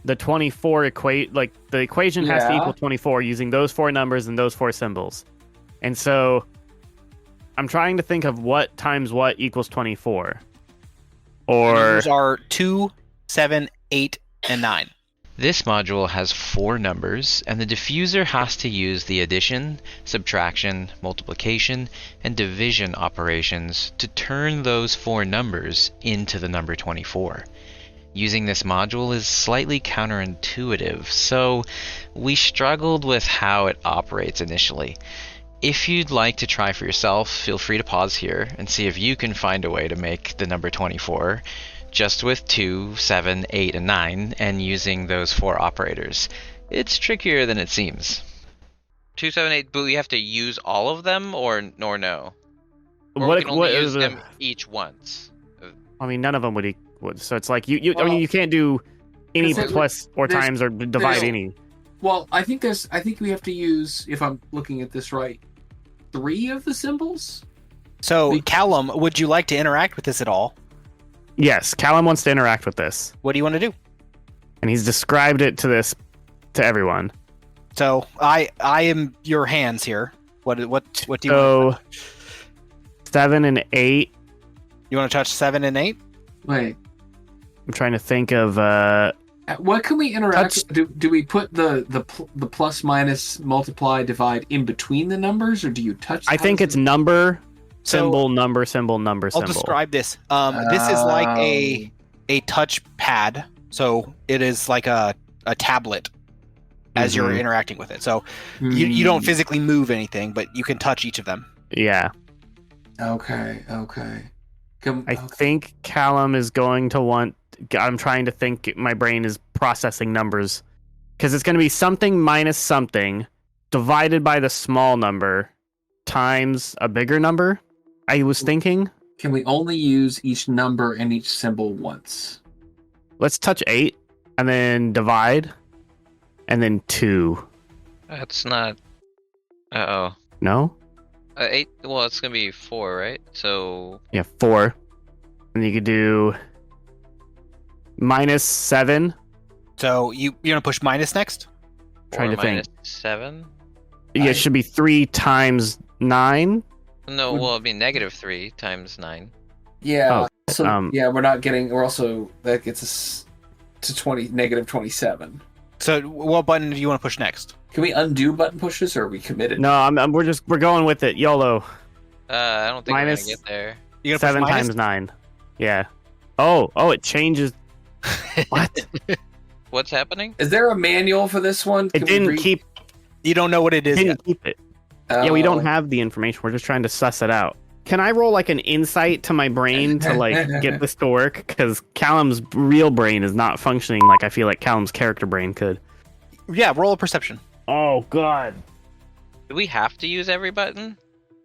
the 24 the equation has to Yeah. equal 24 using those 4 numbers and those 4 symbols. And so I'm trying to think of what times what equals 24. Or Numbers are 2, 7, 8, and 9. This module has 4 numbers, and the diffuser has to use the addition, subtraction, multiplication, and division operations to turn those 4 numbers into the number 24. Using this module is slightly counterintuitive, so we struggled with how it operates initially. If you'd like to try for yourself, feel free to pause here and see if you can find a way to make the number 24 just with 2, 7, 8, and 9, and using those 4 operators. It's trickier than it seems. 2, 7, 8. But we have to use all of them, or no? Or what we can only use is them each once. I mean, none of them would. So it's like I mean, you can't do any Because plus or there's- times or divide any. Well, I think we have to use, if I'm looking at this right, 3 of the symbols. So, Callum, would you like to interact with this at all? Yes, Callum wants to interact with this, What do you want to do? and he's described it to everyone. So, I am your hands here. What do you want? So 7 and 8. You want to touch 7 and 8? Wait, I'm trying to think of what can we interact? Touch- Do we put the plus, minus, multiply, divide in between the numbers, or do you touch? I how think does it's it- number, So- symbol, number, symbol, number, I'll symbol. describe this. This is like a touch pad. So it is like a tablet as you're Mhm. interacting with it. So you don't physically move anything, but you can touch each of them. Yeah, Okay. I think Callum is going to want. I'm trying to think. My brain is processing numbers because it's going to be something minus something divided by the small number times a bigger number. I was thinking. Can we only use each number and each symbol once? Let's touch 8 and then divide and then 2. That's not. Uh-oh. No? 8. Well, it's gonna be 4, right? So Yeah, 4. And you could do minus 7. So you're gonna push minus next. Trying 4 to think. minus 7. Yeah, it should be 3 times 9. No, Would- well, it'd be -3 times 9. Yeah. Oh, so um, yeah, we're also that gets us to -27. So what button do you want to push next? Can we undo button pushes, or are we committed? No, we're going with it. YOLO. I don't think Minus- we're gonna get there. You're gonna 7 push minus? times 9. Yeah. Oh, it changes. What? What's happening? Is there a manual for this one? It Can we didn't read- keep. You don't know what it is yet. Didn't keep it. Yeah, we Oh. don't have the information. We're just trying to suss it out. Can I roll like an insight to my brain to like get this to work? Because Callum's real brain is not functioning like I feel like Callum's character brain could. Yeah, roll a perception. Oh God. Do we have to use every button?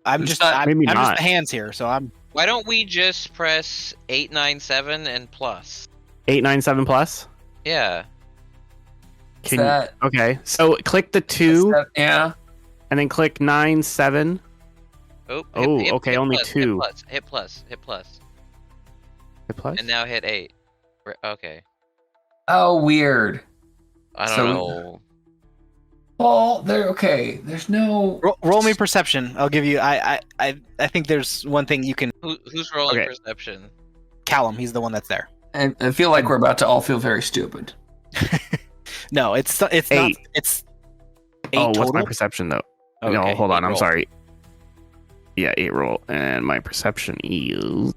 I'm It's just not- I'm, maybe I'm not. just the hands here, so I'm Why don't we just press 8, 9, 7 and plus? 897 plus. Yeah. Can that- okay. So click the 2 Yeah. and then click 9 7. Oh, Oh, okay, only plus, 2. Hit plus. Hit plus. And now hit 8. Okay. Oh, weird. I don't So- know. Well, okay. There's no. roll me perception. I'll give you. I think there's one thing you can. Who's rolling Okay. perception? Callum, he's the one that's there. I feel like we're about to all feel very stupid. No, it's not. 8. It's 8 Oh, total. what's my perception though? Okay, No, hold on. 8 I'm roll. sorry. Yeah, 8 roll, and my perception is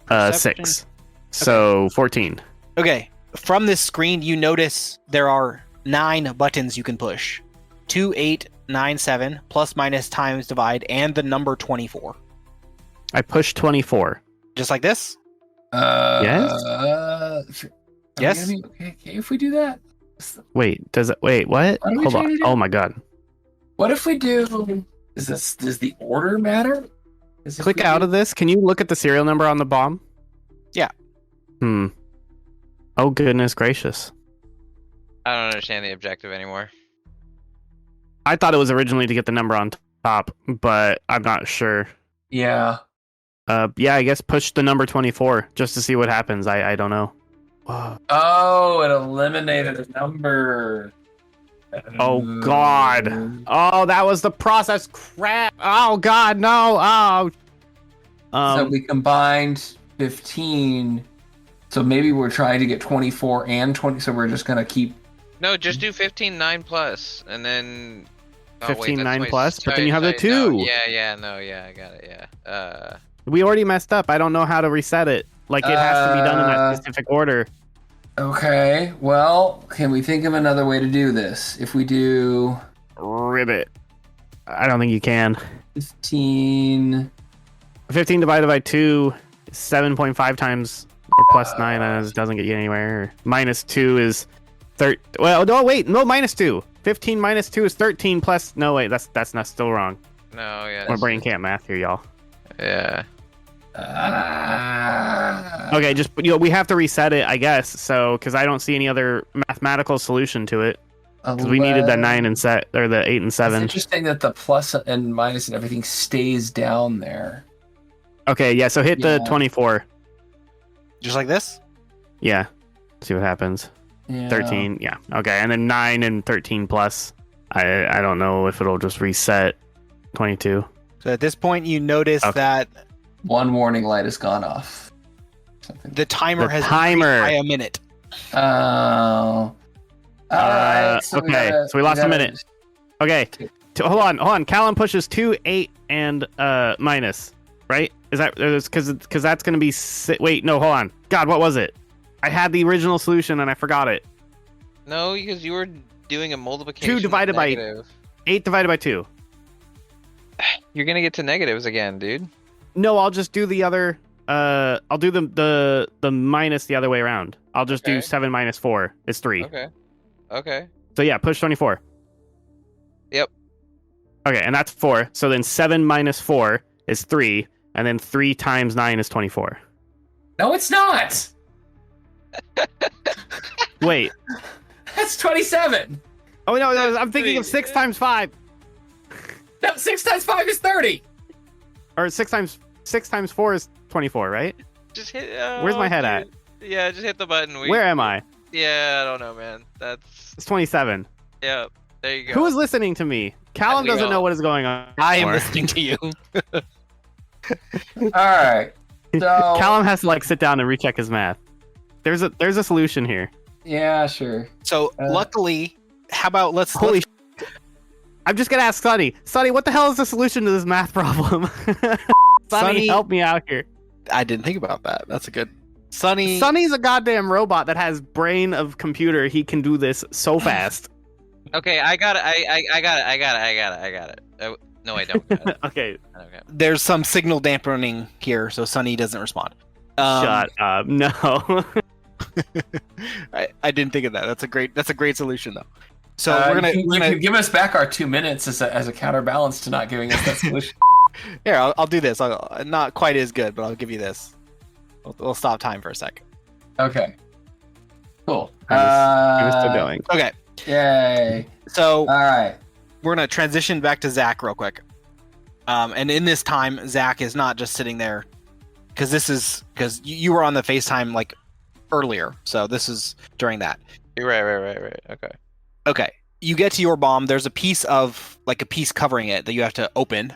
Perception. 6. So 14. Okay. From this screen, you notice there are 9 buttons you can push: 2, 8, 9, 7, plus, minus, times, divide, and the number 24. I pushed 24. Just like this. Yes? Are we Yes? gonna be okay if we do that? Wait, does it? Wait, what? What are we Hold trying on. to do? Oh my god. What if we do? Does the order matter? Click out of this. Can you look at the serial number on the bomb? Yeah. Oh goodness gracious. I don't understand the objective anymore. I thought it was originally to get the number on top, but I'm not sure. Yeah. Yeah, I guess push the number 24 just to see what happens. I don't know. Oh, it eliminated a number. Oh God! Oh, that was the process. Crap! Oh God, no! Oh. So we combined 15. So maybe we're trying to get 24 and 20. So we're just gonna keep. No, just do 15 9 plus, and then. 15 9 that's plus, but then you have the no, 2. yeah, I got it. Yeah. We already messed up. I don't know how to reset it. Like it has to be done in that specific order. Okay. Well, can we think of another way to do this? If we do Ribbit. I don't think you can. 15. 15 divided by 2 is 7.5 times or plus 9 it doesn't get you anywhere. Minus 2 is 30. Well, no, wait. No, minus 2. 15 minus 2 is 13 plus. No, wait. That's not still wrong. No, yeah. My brain can't math here, y'all. Yeah. Okay, just we have to reset it, I guess. So, because I don't see any other mathematical solution to it. Because we needed that 9 and set or the 8 and 7. It's interesting that the plus and minus and everything stays down there. Okay, yeah. So hit the 24. Just like this? Yeah. See what happens. Yeah. 13. Yeah. Okay, and then 9 and 13 plus. I don't know if it'll just reset 22. So at this point, you notice that One warning light has gone off. the timer The has timer. increased by a minute. Oh. Alright. Okay, so we lost a minute. Okay. Hold on. Callum pushes 2, 8, and minus. Right? Is that because that's going to be wait, no, hold on. God, what was it? I had the original solution and I forgot it. No, because you were doing a multiplication. 2 divided by negative. 8 divided by 2. You're gonna get to negatives again, dude. No, I'll just do the other. I'll do the minus the other way around. I'll just do 7 minus 4 is 3. Okay. So yeah, push 24. Yep. Okay, and that's 4. So then 7 minus 4 is 3, and then 3 times 9 is 24. No, it's not. Wait. That's 27. Oh no, I'm thinking of 6 times 5. No, 6 times 5 is 30. Or 6 times 4 is 24, right? Just hit. Where's my head at? Yeah, just hit the button. Where am I? Yeah, I don't know, man. It's 27. Yeah. There you go. Who is listening to me? Callum We doesn't all- know what is going on. I am anymore. listening to you. Alright. So Callum has to like sit down and recheck his math. There's a solution here. yeah, sure. So luckily, how about let's I'm just gonna ask Sonny. Sonny, what the hell is the solution to this math problem? Sonny, help me out here. I didn't think about that. That's a good. Sonny. Sonny's a goddamn robot that has brain of computer. He can do this so fast. Okay, I got it. I got it. Oh, no, I don't. Got it. Okay, Okay. There's some signal dampening here, so Sonny doesn't respond. shut up. No. I didn't think of that. That's a great solution though. So you can give us back our 2 minutes as a counterbalance to not giving us that solution. here. I'll do this. Not quite as good, but I'll give you this. We'll stop time for a second. Okay. Cool. He was still going. Okay. Yay. So All right. we're gonna transition back to Zach real quick. And in this time, Zach is not just sitting there because you were on the FaceTime like earlier. So this is during that. Right. Okay. Okay. You get to your bomb. There's a piece covering it that you have to open.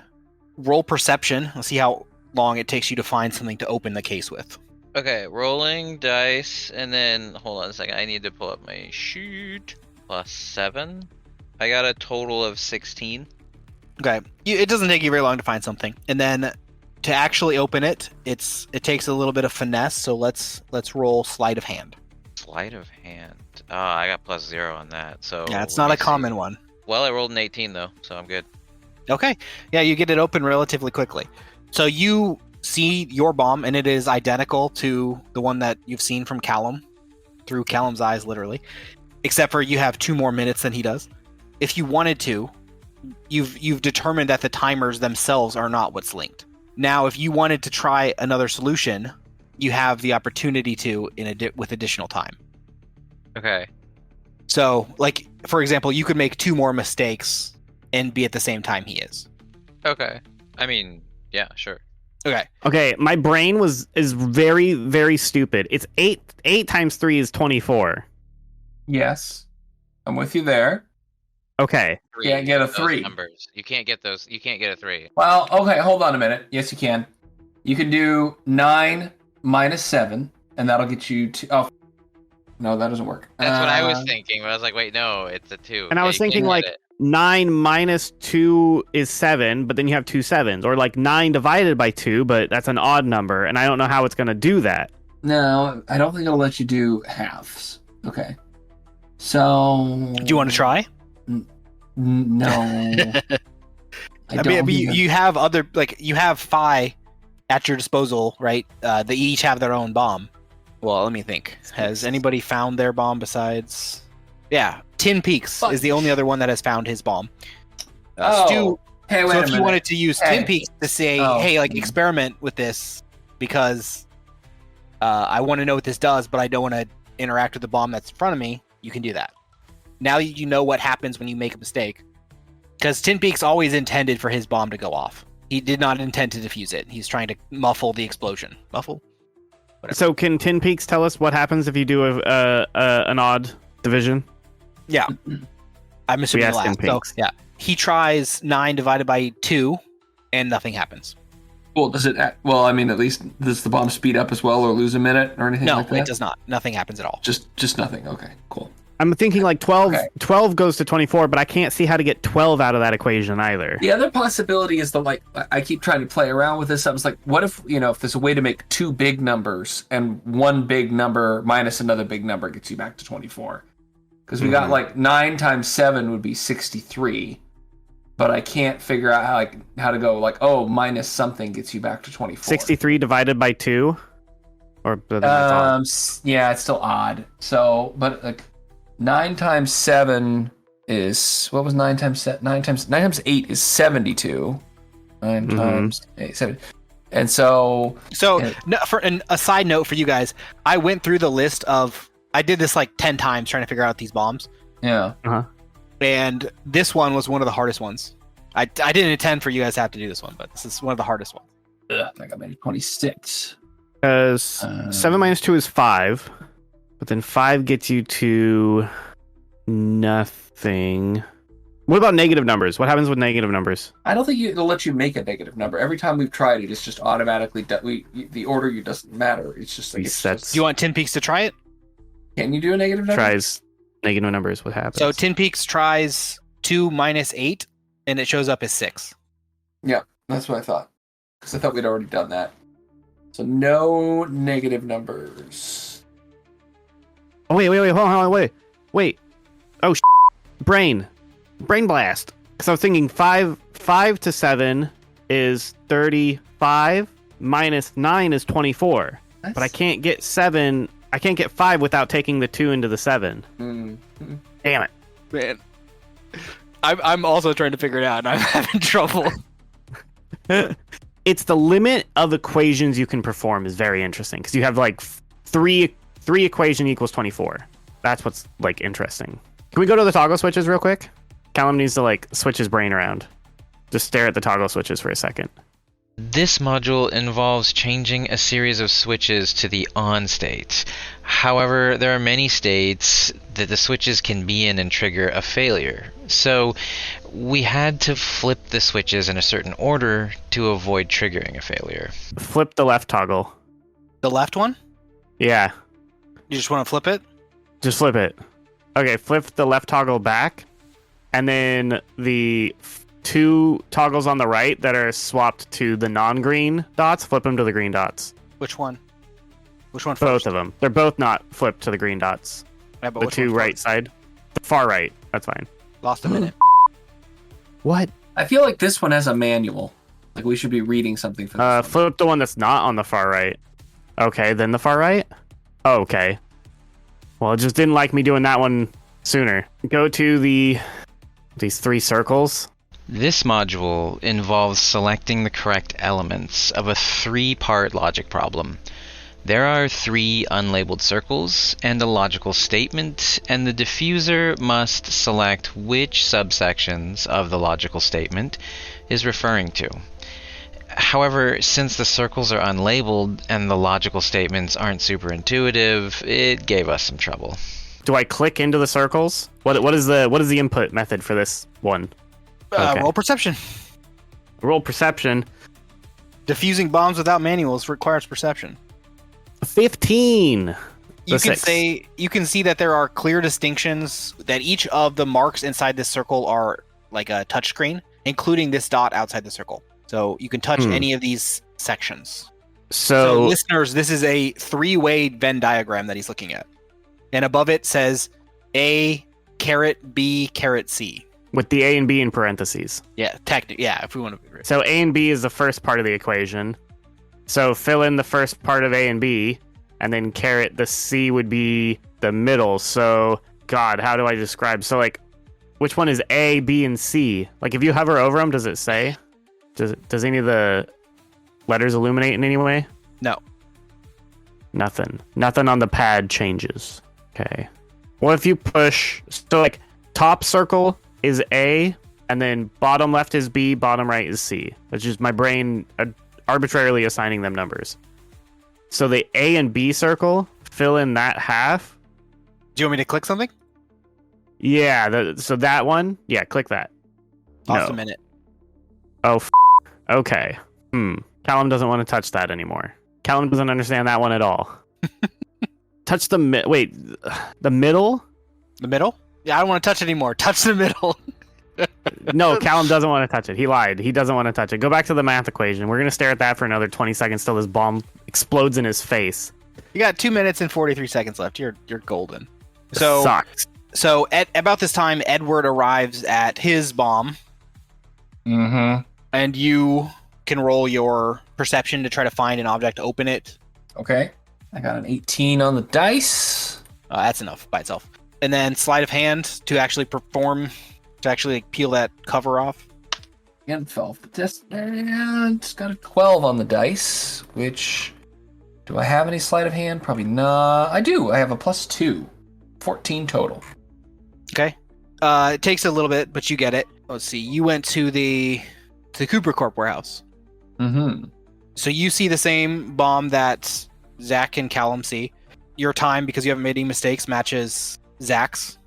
Roll perception. Let's see how long it takes you to find something to open the case with. Okay, rolling dice, and then hold on a second. I need to pull up my sheet. Plus 7. I got a total of 16. Okay. It doesn't take you very long to find something, and then to actually open it, it takes a little bit of finesse. So let's roll sleight of hand. Sleight of hand. I got plus 0 on that. So Yeah, it's let not me a common one. Well, I rolled an 18 though, so I'm good. Okay. Yeah, you get it open relatively quickly. So you see your bomb, and it is identical to the one that you've seen from Callum, through Callum's eyes, literally. Except for you have 2 more minutes than he does. If you wanted to, you've determined that the timers themselves are not what's linked. Now, if you wanted to try another solution, you have the opportunity to with additional time. Okay. So, like, for example, you could make 2 more mistakes and be at the same time he is. Okay. I mean, yeah, sure. Okay, my brain is very, very stupid. It's 8 times 3 is 24. Yes, I'm with you there. Okay. Can't get a those 3. numbers. You can't get those. You can't get a 3. Well, okay, hold on a minute. Yes, you can. You can do 9 minus 7, and that'll get you to. Oh, no, that doesn't work. That's what I was thinking. But I was like, wait, no, it's a 2. And I was you can't thinking get like it. 9 minus 2 is 7, but then you have 2 7s. Or like 9 divided by 2, but that's an odd number, and I don't know how it's going to do that. No, I don't think it'll let you do halves. Okay. So. Do you want to try? No. I mean, you have other, like, you have phi at your disposal, right? They each have their own bomb. Well, let me think. Has anybody found their bomb besides? Yeah, Tin Peaks is the only other one that has found his bomb. Stu, hey, wait so a if you minute. wanted to use Tin Peaks to say, Oh. hey, like, experiment with this because I want to know what this does, but I don't want to interact with the bomb that's in front of me, you can do that. Now you know what happens when you make a mistake. Because Tin Peaks always intended for his bomb to go off. He did not intend to defuse it. He's trying to muffle the explosion. Muffle? Whatever. So can Tin Peaks tell us what happens if you do an odd division? Yeah. I'm assuming We the asked Tin last. So, Peaks. yeah. He tries 9 divided by 2, and nothing happens. Well, does it? Well, I mean, at least does the bomb speed up as well, or lose a minute, or anything No, like that? it does not. Nothing happens at all. Just nothing. Okay, cool. I'm thinking like 12, Okay. 12 goes to 24, but I can't see how to get 12 out of that equation either. The other possibility is I keep trying to play around with this. I was like, what if if there's a way to make 2 big numbers and one big number minus another big number gets you back to 24? Because we got like 9 times 7 would be 63, but I can't figure out how to go like, oh, minus something gets you back to 24. 63 divided by 2? Or that's odd. Yeah, it's still odd. So, but like 9 times 7 is what was 9 times 7? 9 times 8 is 72. 9 times 8, 7. And so No, for a side note for you guys, I went through the list of. I did this like 10 times trying to figure out these bombs, yeah. and this one was one of the hardest ones. I didn't intend for you guys to have to do this one, but this is one of the hardest ones. Ugh, I think I made 26. Because 7 minus 2 is 5, but then 5 gets you to nothing. What about negative numbers? What happens with negative numbers? I don't think it'll let you make a negative number. Every time we've tried it, it's just automatically the order you doesn't matter. It's just like Resets. Do you want Tin Peaks to try it? Can you do a negative number? Tries negative numbers. What happens? So Tin Peaks tries 2 minus 8, and it shows up as 6. Yeah, that's what I thought. Because I thought we'd already done that. So no negative numbers. Oh, wait, hold on, wait. Oh, brain blast. Because I was thinking 5 to 7 is 35, minus 9 is 24. But I can't get 7. I can't get 5 without taking the 2 into the 7. Damn it. Man, I'm also trying to figure it out, and I'm having trouble. It's the limit of equations you can perform is very interesting because you have like three equation equals 24. That's what's like interesting. Can we go to the toggle switches real quick? Callum needs to like switch his brain around. Just stare at the toggle switches for a second. This module involves changing a series of switches to the on state. However, there are many states that the switches can be in and trigger a failure. So we had to flip the switches in a certain order to avoid triggering a failure. Flip the left toggle. The left one? Yeah, You just want to flip it? just flip it. Okay, flip the left toggle back, and then the 2 toggles on the right that are swapped to the non-green dots, flip them to the green dots. Which one? Which one Both first? of them. They're both not flipped to the green dots. Yeah, but The which 2 one right first? side. The far right. That's fine. Lost a minute. What? I feel like this one has a manual. Like we should be reading something for this one. Flip the one that's not on the far right. Okay, then the far right? Oh, okay. Well, it just didn't like me doing that one sooner. Go to these 3 circles. This module involves selecting the correct elements of a 3-part logic problem. There are 3 unlabeled circles and a logical statement, and the diffuser must select which subsections of the logical statement is referring to. However, since the circles are unlabeled and the logical statements aren't super intuitive, it gave us some trouble. Do I click into the circles? What is the input method for this one? Okay. Roll perception. Roll perception. Diffusing bombs without manuals requires perception. 15. You So can 6. you can see that there are clear distinctions, that each of the marks inside this circle are like a touch screen, including this dot outside the circle. So you can touch any of these sections. So listeners, this is a 3-way Venn diagram that he's looking at. And above it says A, caret B, caret C. With the A and B in parentheses. Yeah, if we want to be real. So A and B is the first part of the equation. So fill in the first part of A and B, and then caret the C would be the middle. So, God, how do I describe? So, like, which one is A, B, and C? Like, if you hover over them, does it say? Does any of the letters illuminate in any way? No. Nothing. Nothing on the pad changes. Okay. Well, if you push, so like top circle is A, and then bottom left is B, bottom right is C. That's just my brain arbitrarily assigning them numbers. So the A and B circle, fill in that half. Do you want me to click something? Yeah, so that one, yeah, click that. Pause a minute. Oh, okay. Callum doesn't want to touch that anymore. Callum doesn't understand that one at all. Touch the the middle? The middle? Yeah, I don't want to touch it anymore. Touch the middle. No, Callum doesn't want to touch it. He lied. He doesn't want to touch it. Go back to the math equation. We're going to stare at that for another 20 seconds till this bomb explodes in his face. You got 2 minutes and 43 seconds left. You're golden. So Sucks. So at about this time, Edward arrives at his bomb. Mm-hmm. And you can roll your perception to try to find an object to open it. Okay. I got an 18 on the dice. That's enough by itself. And then sleight of hand to actually perform, to actually peel that cover off. And fell off the test. And it's got a 12 on the dice, which... Do I have any sleight of hand? Probably not. I do. I have a +2. 14 total. Okay. It takes a little bit, but you get it. Let's see. You went to the Cooper Corp warehouse. Mm-hmm. So you see the same bomb that Zach and Callum see. Your time, because you haven't made any mistakes, matches Zach's.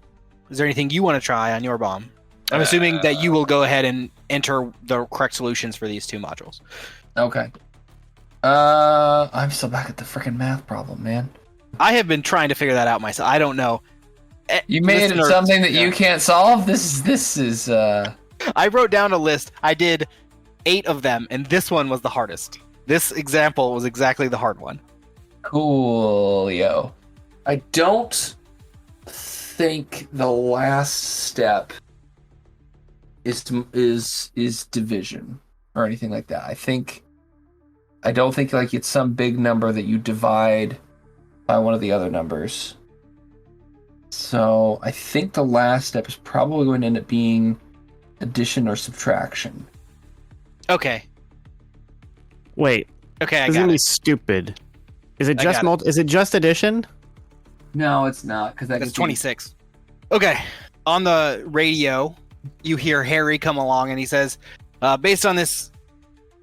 Is there anything you want to try on your bomb? I'm assuming that you will go ahead and enter the correct solutions for these two modules. Okay. I'm still back at the freaking math problem, man. I have been trying to figure that out myself. I don't know. You made it something that you can't solve? This is I wrote down a list. I did 8 of them, and this one was the hardest. This example was exactly the hard one. Cool, yo. I don't think the last step is division or anything like that. I don't think like it's some big number that you divide by one of the other numbers. So I think the last step is probably going to end up being addition or subtraction. Okay. Wait. Okay, I This is got gonna be it. stupid. Is it I just got Is it just addition? No, it's not because That's 26. Okay. On the radio, you hear Harry come along, and he says, based on this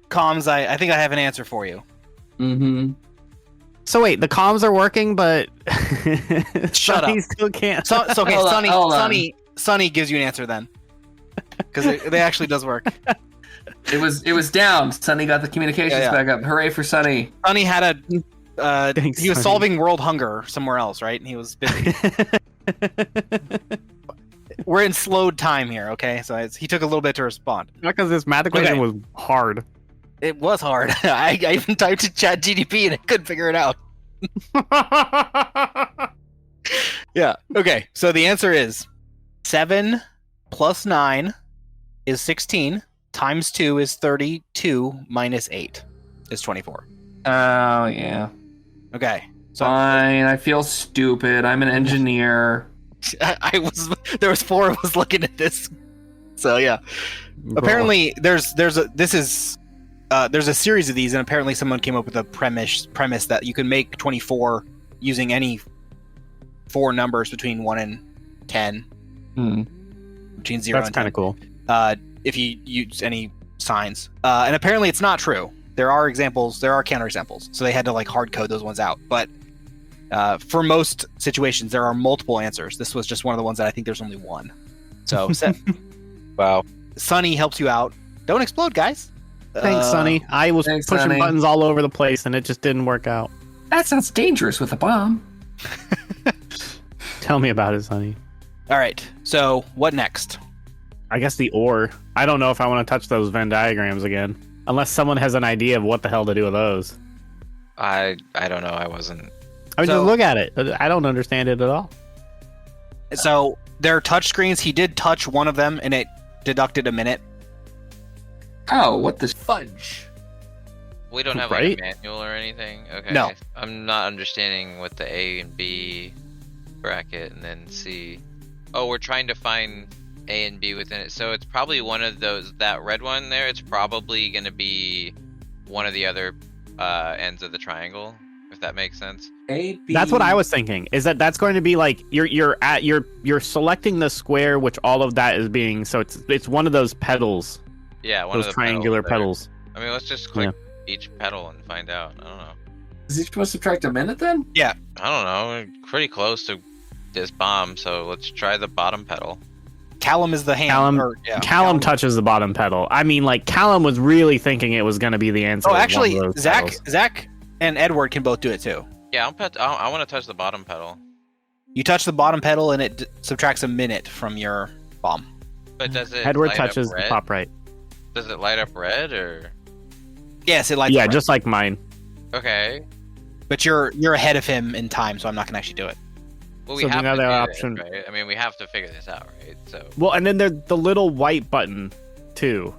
comms, I think I have an answer for you. Mm-hmm. So wait, the comms are working, but Shut Sonny up. still can't. So okay, Hold on. Sonny gives you an answer then, because it actually does work. It was down. Sonny got the communications Yeah. back up. Hooray for Sonny. Sonny had Thanks, he was Sonny. solving world hunger somewhere else, right? And he was busy. We're in slowed time here, okay? So he took a little bit to respond. Not because this math equation Okay. was hard. It was hard. I even typed in Chat GDP and I couldn't figure it out. Yeah. Okay. So the answer is 7 plus 9 is 16 times 2 is 32 minus 8 is 24. Oh yeah. Okay. So Fine. I feel stupid. I'm an engineer. there was 4 of us looking at this. So yeah. Apparently there's a series of these, and apparently someone came up with a premise that you can make 24 using any 4 numbers between 1 and 10. Hmm. Between 0 That's and 10. kind of cool. If you use any signs. And apparently it's not true. There are examples, there are counterexamples. So they had to like hard code those ones out. But for most situations, there are multiple answers. This was just one of the ones that I think there's only one. So Wow. Sunny helps you out. Don't explode, guys. Thanks, Sonny. I was thanks, pushing Sonny. buttons all over the place, and it just didn't work out. That sounds dangerous with a bomb. Tell me about it, Sonny. All right. So what next? I guess the ore. I don't know if I want to touch those Venn diagrams again, unless someone has an idea of what the hell to do with those. I don't know. I wasn't. I mean, So- just look at it. I don't understand it at all. So they're touch screens. He did touch one of them, and it deducted a minute. Oh, what the fudge? We don't have Right? like a manual or anything. Okay. No. I'm not understanding what the A and B bracket and then C. Oh, we're trying to find A and B within it. So it's probably one of those. That red one there. It's probably going to be one of the other ends of the triangle. If that makes sense. A, B. That's what I was thinking. Is that's going to be like you're selecting the square, which all of that is being. So it's one of those petals, Yeah, one those of the triangular petals. petals. I mean, let's just click each petal and find out. I don't know. Is he supposed to subtract a minute then? I don't know. We're pretty close to this bomb, so let's try the bottom petal. Callum is the hand. Callum touches the bottom petal. I mean, like Callum was really thinking it was going to be the answer. Oh, of one actually, of those Zach petals. and Edward can both do it too. Yeah, I want to touch the bottom petal. You touch the bottom pedal, and it subtracts a minute from your bomb. But does it Edward light touches up the red? top right. Does it light up red or? Yes, it lights Yeah, up red. just like mine. Okay. But you're ahead of him in time, so I'm not gonna actually do it. Well, we So have the to other do option- this, right? I mean, we have to figure this out, right? So Well, and then there's the little white button too.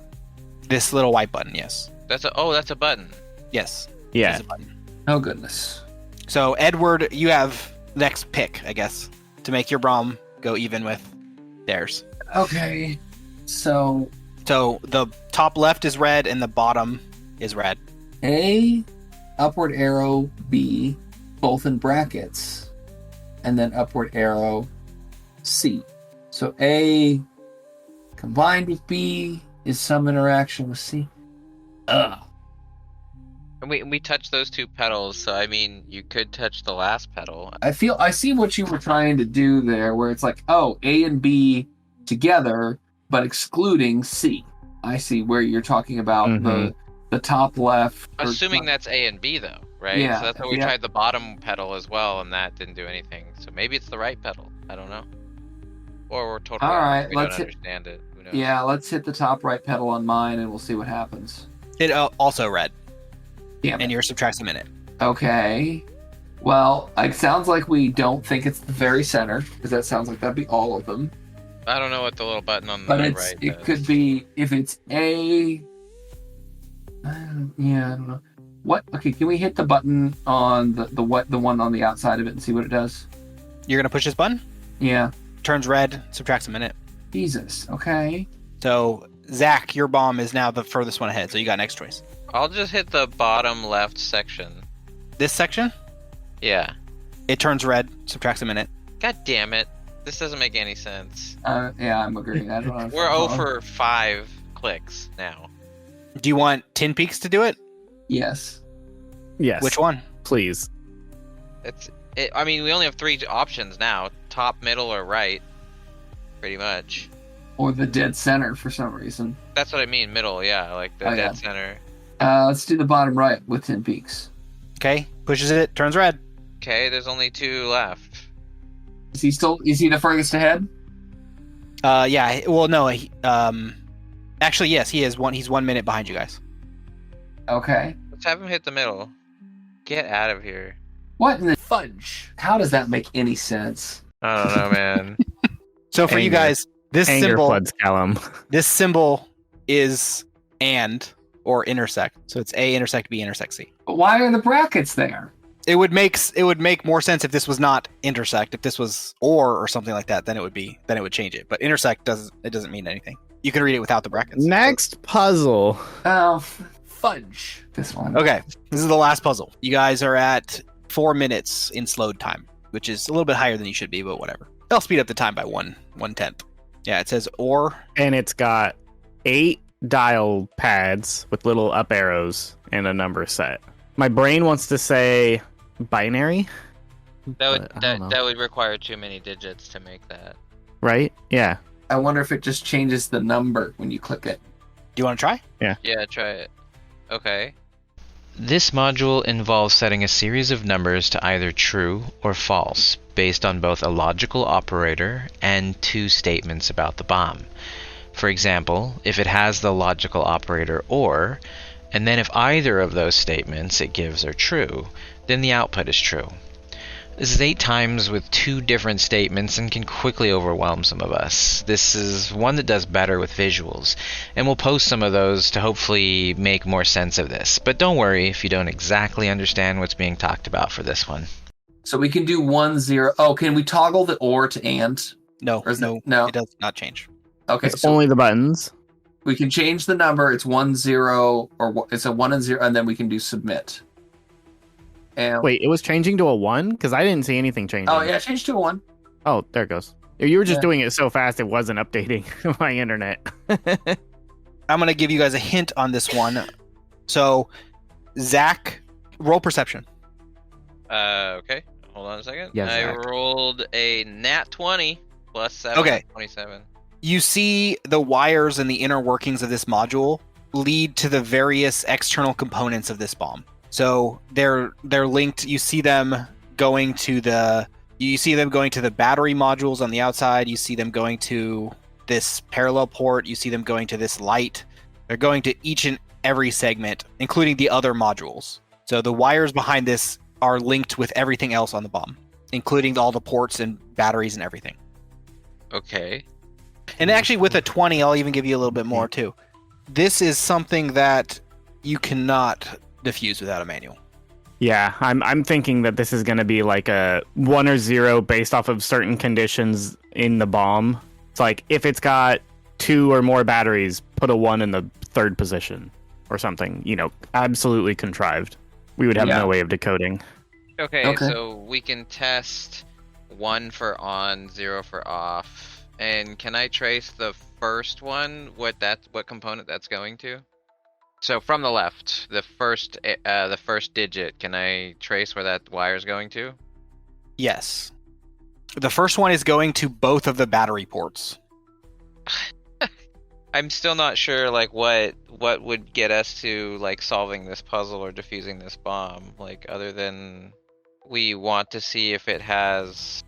This little white button, yes, that's a button. yes, Yeah. there's a button. Oh goodness. So Edward, you have next pick, I guess, to make your bomb go even with theirs. Okay. So So the top left is red, and the bottom is red. A, upward arrow, B, both in brackets, and then upward arrow, C. So A combined with B is some interaction with C. Ugh. And we touch those two petals, so I mean, you could touch the last petal. I see what you were trying to do there, where it's like, oh, A and B together, but excluding C. I see where you're talking about Mhm. the top left. or Assuming top- that's A and B though, right? Yeah, So that's why we yeah. tried the bottom petal as well, and that didn't do anything. So maybe it's the right petal. I don't know. Or we're totally All wrong. right, We let's don't hit- understand it. Who knows? Yeah, let's hit the top right pedal on mine, and we'll see what happens. It also red, Damn it. and yours subtracts a minute. Okay. Well, it sounds like we don't think it's the very center, because that sounds like that'd be all of them. I don't know what the little button on But the it right does. could be if it's A. Yeah, I don't know. What? Okay, can we hit the button on the one on the outside of it and see what it does? You're gonna push this button. Yeah. Turns red, subtracts a minute. Jesus. Okay. So Zach, your bomb is now the furthest one ahead. So you got next choice. I'll just hit the bottom left section. This section, Yeah. it turns red, subtracts a minute. God damn it. This doesn't make any sense. Yeah, I'm agreeing. I don't know. We're 0 for 5 clicks now. Do you want Tin Peaks to do it? Yes. Yes. Which one? Please. I mean, we only have 3 options now: top, middle, or right. Pretty much. Or the dead center for some reason. That's what I mean. Middle, yeah, like the Oh, dead yeah. center. Let's do the bottom right with 10 peaks. Okay, pushes it, turns red. Okay, there's only 2 left. Is he the furthest ahead? Yeah. Well, no. Actually, yes, he is one. He's 1 minute behind you guys. Okay. Let's have him hit the middle. Get out of here. What in the fudge? How does that make any sense? I don't know, man. So for you Anger. guys, this Anger symbol, floods Callum. this symbol is and or intersect. So it's A intersect B intersect C. But why are the brackets there? It would make more sense if this was not intersect. If this was or something like that, then it would change it. But intersect doesn't mean anything. You can read it without the brackets. Next puzzle. Oh, fudge. This one. Okay, this is the last puzzle. You guys are at 4 minutes in slowed time, which is a little bit higher than you should be, but whatever. They'll speed up the time by one tenth. Yeah, it says or. And it's got 8 dial pads with little up arrows and a number set. My brain wants to say binary. That but I don't know. that would require too many digits to make that. Right? Yeah. I wonder if it just changes the number when you click it. Do you want to try? Yeah, try it. Okay. This module involves setting a series of numbers to either true or false, based on both a logical operator and two statements about the bomb. For example, if it has the logical operator OR, and then if either of those statements it gives are true, then the output is true. This is 8 times with 2 different statements and can quickly overwhelm some of us. This is one that does better with visuals, and we'll post some of those to hopefully make more sense of this. But don't worry if you don't exactly understand what's being talked about for this one. So we can do 1, 0. Oh, can we toggle the OR to AND? No, Or is no, it- no. it does not change. Okay, It's so only the buttons. we can change the number. It's 1, 0, or it's a 1 and 0, and then we can do submit. And Wait, it was changing to a 1? Because I didn't see anything changing. oh yeah, change to a 1. Oh, there it goes. You were just Yeah. doing it so fast it wasn't updating my internet. I'm gonna give you guys a hint on this one. So, Zach, roll perception. Okay. Hold on a second. Yeah, I Zach. rolled a nat 20 plus 7. Okay. 27. You see the wires and the inner workings of this module lead to the various external components of this bomb. So they're linked. You see them going to the battery modules on the outside. You see them going to this parallel port. You see them going to this light. They're going to each and every segment, including the other modules. So the wires behind this are linked with everything else on the bomb, including all the ports and batteries and everything. Okay. And actually, with a 20, I'll even give you a little bit more too. This is something that you cannot diffuse without a manual. Yeah, I'm thinking that this is going to be like a 1 or 0 based off of certain conditions in the bomb. It's like if it's got 2 or more batteries, put a 1 in the 3rd position or something. Absolutely contrived. We would have Yeah. no way of decoding. Okay, Okay. so we can test 1 for on, 0 for off. And can I trace the first one, what component that's going to? So from the left, the first digit, can I trace where that wire is going to? Yes. The first one is going to both of the battery ports. I'm still not sure like what would get us to like solving this puzzle or defusing this bomb, like other than we want to see if it has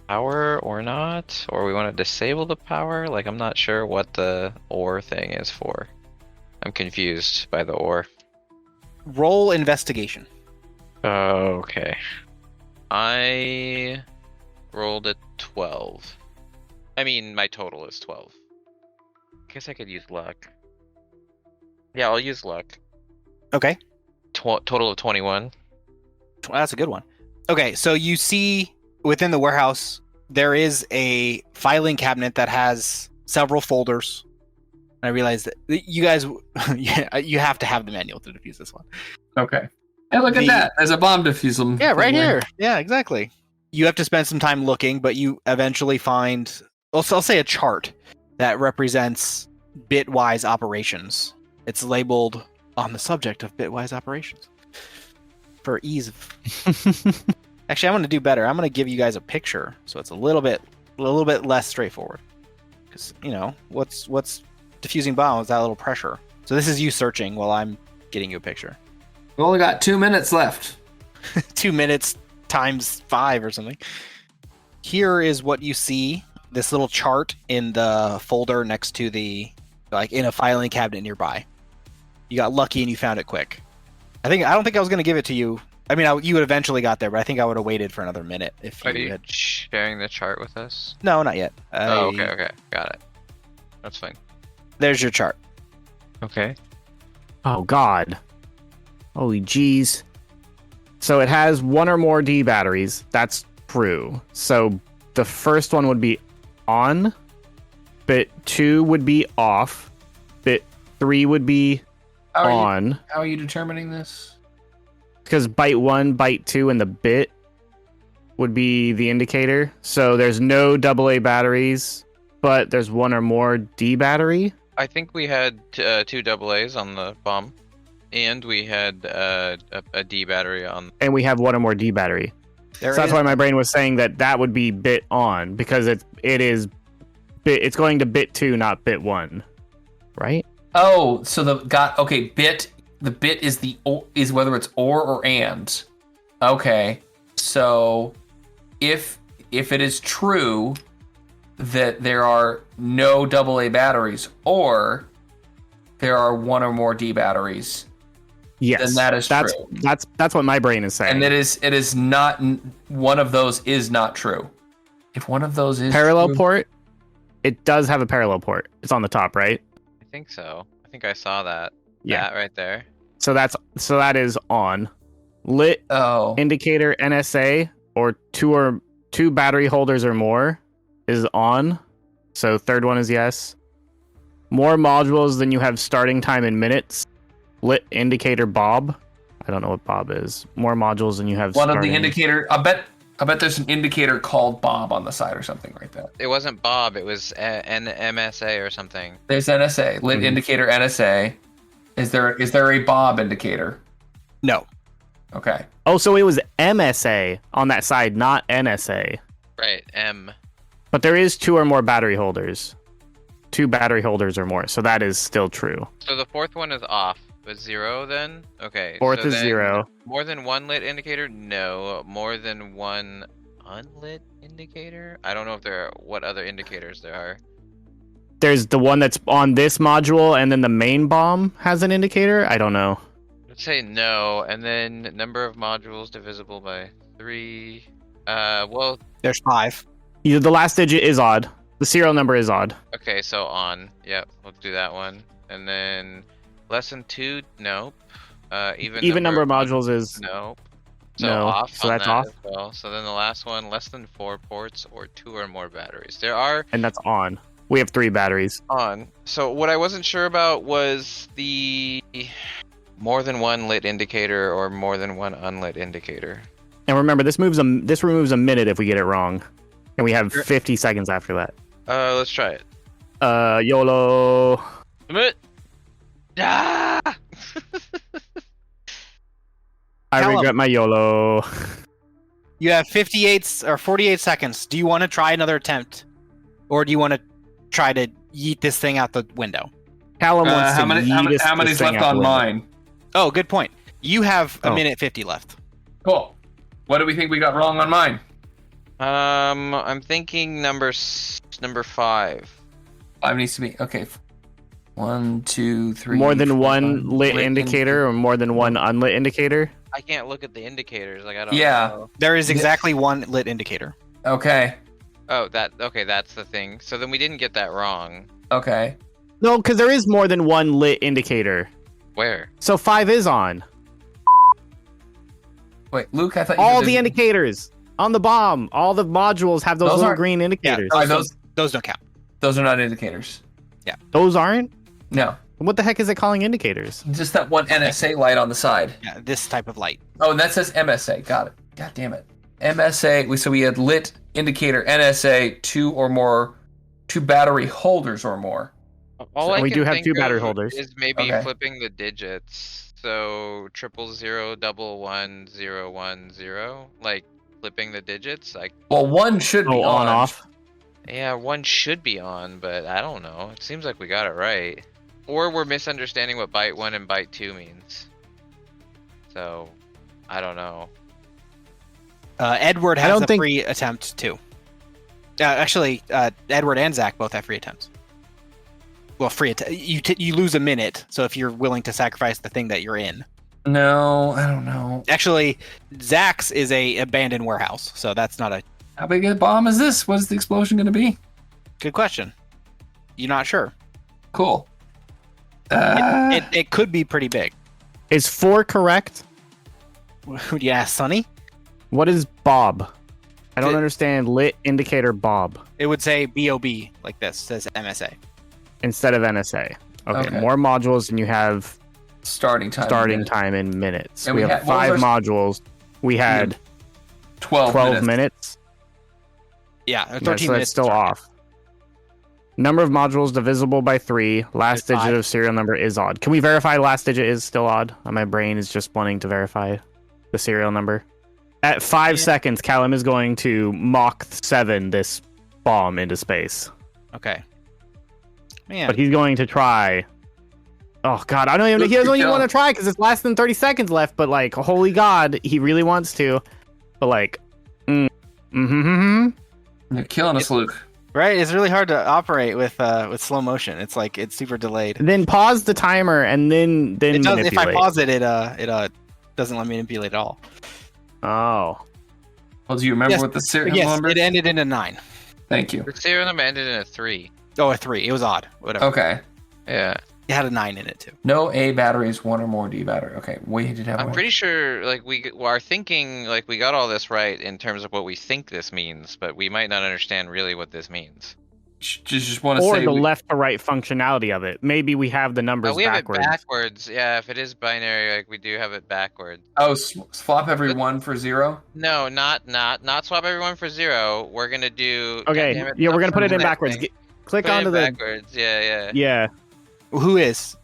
power or not, or we want to disable the power. Like I'm not sure what the OR thing is for. I'm confused by the OR. Roll investigation. Okay. I rolled a 12. I mean, my total is 12. Guess I could use luck. Yeah, I'll use luck. Okay. Total of 21. That's a good one. Okay, so you see within the warehouse, there is a filing cabinet that has several folders. I realize that you guys, you have to have the manual to defuse this one. Okay. Hey, look at that. There's a bomb diffusal. Yeah, right thing there. here. Yeah, exactly. You have to spend some time looking, but you eventually find, I'll say a chart that represents bitwise operations. It's labeled on the subject of bitwise operations for ease of. Actually, I'm going to do better. I'm going to give you guys a picture, so it's a little bit less straightforward. Because what's diffusing bomb is that little pressure. So this is you searching while I'm getting you a picture. We only got 2 minutes left. 2 minutes times 5 or something. Here is what you see. This little chart in the folder next to in a filing cabinet nearby. You got lucky and you found it quick. I don't think I was going to give it to you. I mean, you would eventually got there, but I think I would have waited for another minute if Are you you had. sharing the chart with us? No, not yet. Oh, okay. Got it. That's fine. There's your chart. Okay. Oh, God. Holy jeez. So it has 1 or more D batteries. That's true. So the first one would be on. Bit 2 would be off. Bit 3 would be on. How are you determining this? Because byte 1, byte 2, and the bit would be the indicator. So there's no AA batteries, but there's 1 or more D battery. I think we had 2 AA's on the bomb, and we had a D battery on. And we have one or more D battery. There So that's is- why my brain was saying that would be bit on, because it's going to bit 2, not bit 1, right? Oh, so the bit. The bit is whether it's or and. Okay, so if it is true that there are no AA batteries, or there are one or more D batteries, Yes, then that's true. That's what my brain is saying. And it is not one of those is not true. If one of those is Parallel true, port. It does have a parallel port. It's on the top, right? I think so. I think I saw that. Yeah. That right there. So that is on. Lit oh, indicator NSA or two battery holders or more is on. So third one is yes. More modules than you have starting time in minutes. Lit indicator Bob. I don't know what Bob is. More modules than you have one of starting. the indicator. I bet there's an indicator called Bob on the side or something like that. It wasn't Bob. It was an MSA or something. There's NSA, lit indicator NSA. Is there a Bob indicator? No. Okay. Oh, so it was MSA on that side, not NSA. Right. M. But there is 2 or more battery holders. 2 battery holders or more. So that is still true. So the fourth one is off. But 0 then? Okay. Fourth so is then 0. More than one lit indicator? No. More than one unlit indicator? I don't know if there are what other indicators there are. There's the one that's on this module, and then the main bomb has an indicator. I don't know. Let's say no, and then number of modules divisible by 3. Well, There's 5. The last digit is odd. The serial number is odd. okay, so on. Yep, we'll do that one. And then less than 2, nope. Even number of modules is nope. So no. off. So on that's that off. as well. So then the last one, less than 4 ports or 2 or more batteries. There are And that's on. We have 3 batteries. on. So what I wasn't sure about was the more than one lit indicator or more than one unlit indicator. And remember, this removes a minute if we get it wrong. And we have 50 seconds after that. Let's try it. YOLO. Ah! I Tell 'em. regret my YOLO. You have 58 or 48 seconds. Do you want to try another attempt? Or do you want to try to yeet this thing out the window? Callum wants how to many yeet this how many's thing left out the on window. mine? Oh, good point. You have a Oh. minute 50 left. Cool. What do we think we got wrong on mine? I'm thinking number 5. 5 needs to be okay. 1, 2, 3. More than 4, one 5, lit indicator or more than one unlit indicator? I can't look at the indicators. Like I don't. Yeah. know. There is exactly one lit indicator. Okay. Oh, that's the thing. So then we didn't get that wrong. Okay. No, because there is more than one lit indicator. Where? So 5 is on. Wait, Luke, I thought you All said the there's- indicators on the bomb. All the modules have those Those little aren't- green indicators. Are those Those don't count. those are not indicators. Those aren't? No. What the heck is it calling indicators? Just that one NSA light on the side. Yeah, this type of light. Oh, and that says MSA. Got it. God damn it. MSA. So we had lit indicator NSA 2 or more, 2 battery holders or more. All I we can do have think 2 battery of holders. Is maybe Okay. flipping the digits. So 0001110. Like flipping the digits. Like Well, one should be Oh, on off. yeah, one should be on, but I don't know. It seems like we got it right. Or we're misunderstanding what byte 1 and byte 2 means. So I don't know. Edward I has don't a think- free attempt too. Actually, Edward and Zach both have free attempts. Well, you lose a minute, so if you're willing to sacrifice the thing that you're in. No, I don't know. Actually, Zach's is a abandoned warehouse, so that's not a How big a bomb is this? What is the explosion going to be? good question. You're not sure. Cool. It could be pretty big. Is 4 correct? Would you ask Sonny? What is Bob? I don't Th- understand lit indicator Bob It would say BOB like this, says MSA. instead of NSA. Okay, Okay. more modules than you have Starting time. starting time in minutes. And we we have had- what 5 was modules. We had 12 12 minutes. Yeah, Yeah, 13 so minutes. that's still to start. off. Number of modules divisible by 3. Last digit 5. of serial number is odd. Can we verify last digit is still odd? My brain is just wanting to verify the serial number. At 5 seconds, Callum is going to Mach 7 this bomb into space. Okay. Man. But he's going to try. Oh God, I don't even. He doesn't even want to try because it's less than 30 seconds left. But like, holy God, he really wants to. But like, You're killing us, Luke. Right? It's really hard to operate with slow motion. It's like it's super delayed. Then pause the timer and then It does, manipulate. if I pause it, it doesn't let me manipulate at all. Oh. Well, do you remember what the serial number? It ended in a 9. Thank you. The serial number ended in a 3. Oh, a 3. It was odd. Whatever. Okay. Yeah. It had a 9 in it too. No A batteries, 1 or more D battery. Okay, we did have I'm one. pretty sure, like, we are thinking, like, we got all this right in terms of what we think this means, but we might not understand really what this means. Just want to Or say the left to right functionality of it. Maybe we have the numbers we have backwards. it backwards. Yeah, if it is binary, like, we do have it backwards. Oh, swap every 1 for 0. No, not swap everyone for 0. We're gonna do. Okay, goddammit, yeah, we're gonna put it in that backwards. thing. Click Put it onto the. backwards. Yeah. Yeah, Who is?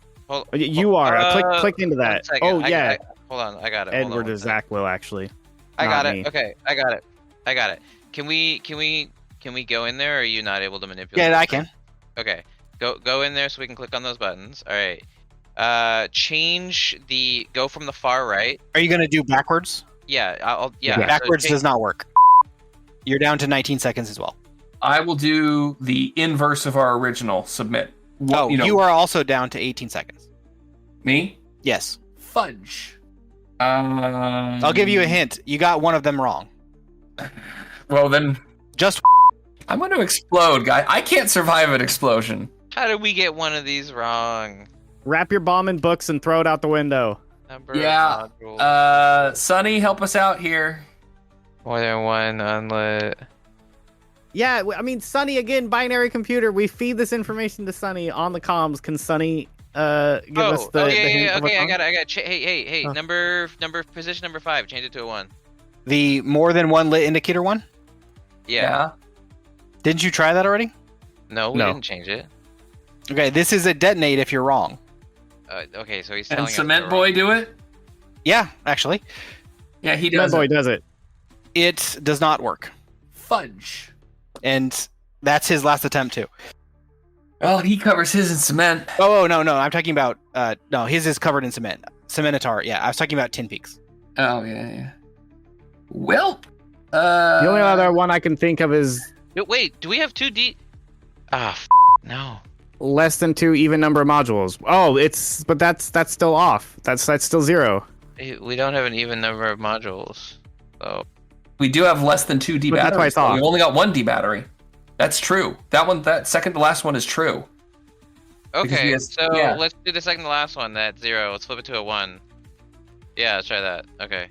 you are. Click into One that. second. Oh yeah, Hold on, I got it. Hold on Edward one or second. Zach will actually. I got not it. me. Okay, I got it. Can we go in there? Or are you not able to manipulate? Yeah, it? I can. Okay, go in there so we can click on those buttons. All right. Go from the far right. Are you gonna do backwards? Yeah, yeah. so Backwards change- does not work. You're down to 19 seconds as well. I will do the inverse of our original. Submit. Oh, you are also down to 18 seconds. Me? Yes. Fudge. I'll give you a hint. You got one of them wrong. Well then, Just I'm going to explode, guy. I can't survive an explosion. How did we get one of these wrong? Wrap your bomb in books and throw it out the window. Number Yeah. of modules. Sonny, help us out here. More than one unlit. Yeah, I mean, Sunny again, binary computer. We feed this information to Sunny on the comms. Can Sunny give us the hint yeah. of what's Okay, I wrong? got it. Hey, Huh. number position number 5. Change it to a 1. the more than one lit indicator one. Yeah. Didn't you try that already? No, we No. didn't change it. Okay, this is a detonate if you're wrong. Okay, so he's telling And us Cement we're Boy wrong. do it? Yeah, actually, Yeah, he That does. boy does it. it does not work, Fudge. and that's his last attempt too. Well, he covers his in cement. Oh no, I'm talking about no, his is covered in cement. Cementitar. Yeah, I was talking about Tin Peaks. Oh, yeah. Well, The only other one I can think of is Wait, do we have 2D? No. less than 2 even number of modules. Oh, but that's still off. That's still 0. We don't have an even number of modules. So we do have less than 2 D But that's batteries. why it's but off. We've only got 1 D battery. That's true. That second to last one is true. Because okay, he has- so yeah. let's do the second to last one. That's 0. Let's flip it to a 1. Yeah, let's try that. Okay.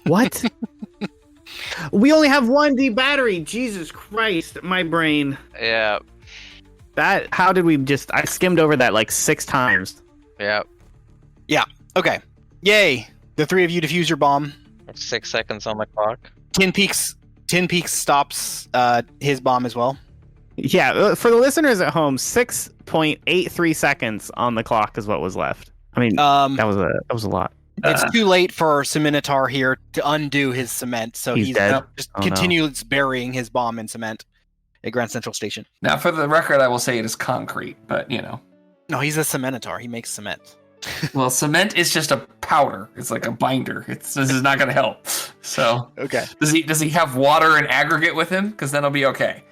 What? We only have 1D battery. Jesus Christ, my brain. Yeah. How did we I skimmed over that like 6 times. Yeah. Okay, yay! The 3 of you defuse your bomb. 6 seconds on the clock. Tin Peaks stops his bomb as well. Yeah, for the listeners at home, 6.83 seconds on the clock is what was left. I mean, that was a lot. It's too late for Cementitar here to undo his cement, so He's dead. just Oh, no. continues burying his bomb in cement at Grand Central Station. Now, for the record, I will say it is concrete, but No, he's a Cementitar. He makes cement. Well, cement is just a powder. It's like a binder. This is not going to help. So, Okay, does he have water and aggregate with him? Because then he'll be okay.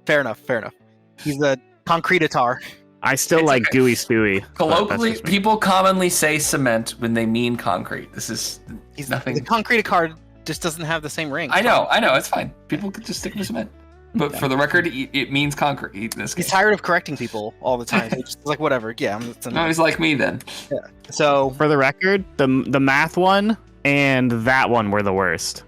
fair enough. He's a concretatar. I still It's like okay. gooey stewy. but Colloquially, that's just me. people commonly say cement when they mean concrete. This is He's nothing. The concretatar just doesn't have the same ring. I know. It's fine. People could just stick with cement. But for the record, it means concrete in this case. He's tired of correcting people all the time. He's just like, whatever. Yeah, No, he's like me then. so For the record, the math one and that one were the worst.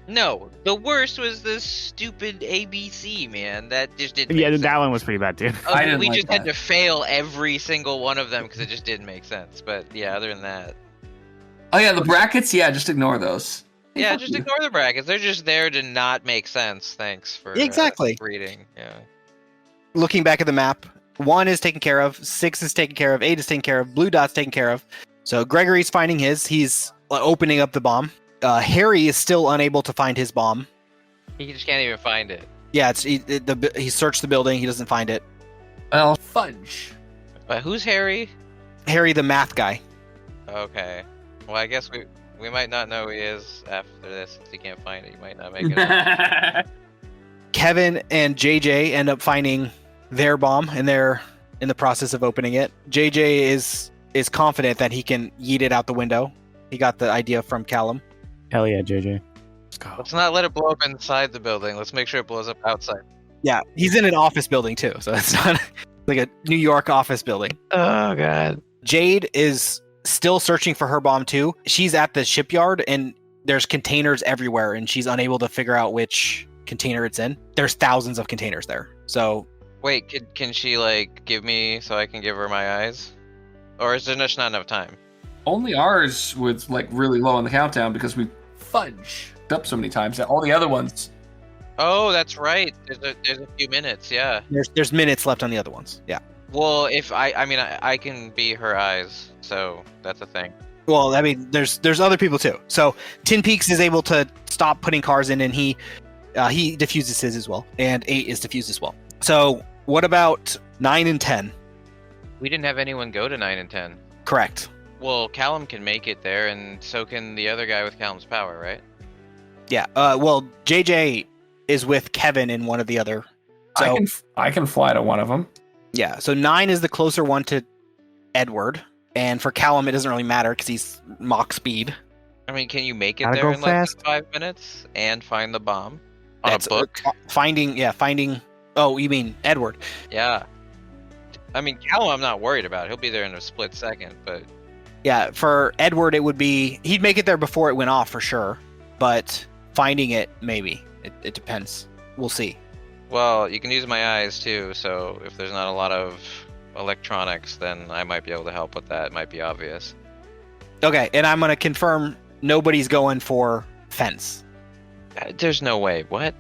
No, the worst was the stupid ABC, man. That just didn't. Yeah, make that sense. one was pretty bad too. I didn't we like just had that. to fail every single one of them because it just didn't make sense. But yeah, other than that, Oh yeah, the brackets. Yeah, just ignore those. Yeah, just ignore the brackets. They're just there to not make sense. Thanks for Exactly. reading. Yeah. Looking back at the map, 1 is taken care of, 6 is taken care of, 8 is taken care of, blue dot's taken care of. So Gregory's finding his. He's opening up the bomb. Harry is still unable to find his bomb. He just can't even find it. Yeah, he searched the building. He doesn't find it. Well, fudge. But who's Harry? Harry, the math guy. Okay. Well, I guess we might not know who he is after this since he can't find it. He might not make it. Kevin and JJ end up finding their bomb, and they're in the process of opening it. JJ is confident that he can yeet it out the window. He got the idea from Callum. Hell yeah, JJ. Let's go. Let's not let it blow up inside the building. Let's make sure it blows up outside. Yeah, he's in an office building too, so it's not like a New York office building. Oh god. Jade is still searching for her bomb too. She's at the shipyard, and there's containers everywhere, and she's unable to figure out which container it's in. There's thousands of containers there. So Wait, can she like give me so I can give her my eyes? Or is there just not enough time? Only ours was like really low on the countdown because we fudged up so many times. All the other ones. Oh, that's right. There's a few minutes. Yeah. there's minutes left on the other ones. Yeah. Well, if I can be her eyes, so that's a thing. Well, I mean, there's other people too. So Tin Peaks is able to stop putting cars in, and he diffuses his as well, and 8 is diffused as well. So what about 9 and 10? We didn't have anyone go to 9 and 10. Correct. Well, Callum can make it there, and so can the other guy with Callum's power, right? Yeah. Well, JJ is with Kevin in one of the other. So I can fly to one of them. yeah. So 9 is the closer one to Edward, and for Callum it doesn't really matter because he's Mach speed. I mean, can you make it Gotta there go in fast. like 5 minutes and find the bomb on That's a book? finding. Oh, you mean Edward? Yeah. I mean, Callum, I'm not worried about. He'll be there in a split second, but Yeah. For Edward, it would be he'd make it there before it went off for sure, but finding it maybe it depends. We'll see. well, you can use my eyes too. So if there's not a lot of electronics, then I might be able to help with that. It might be obvious. Okay, and I'm gonna confirm nobody's going for fence. There's no way. What?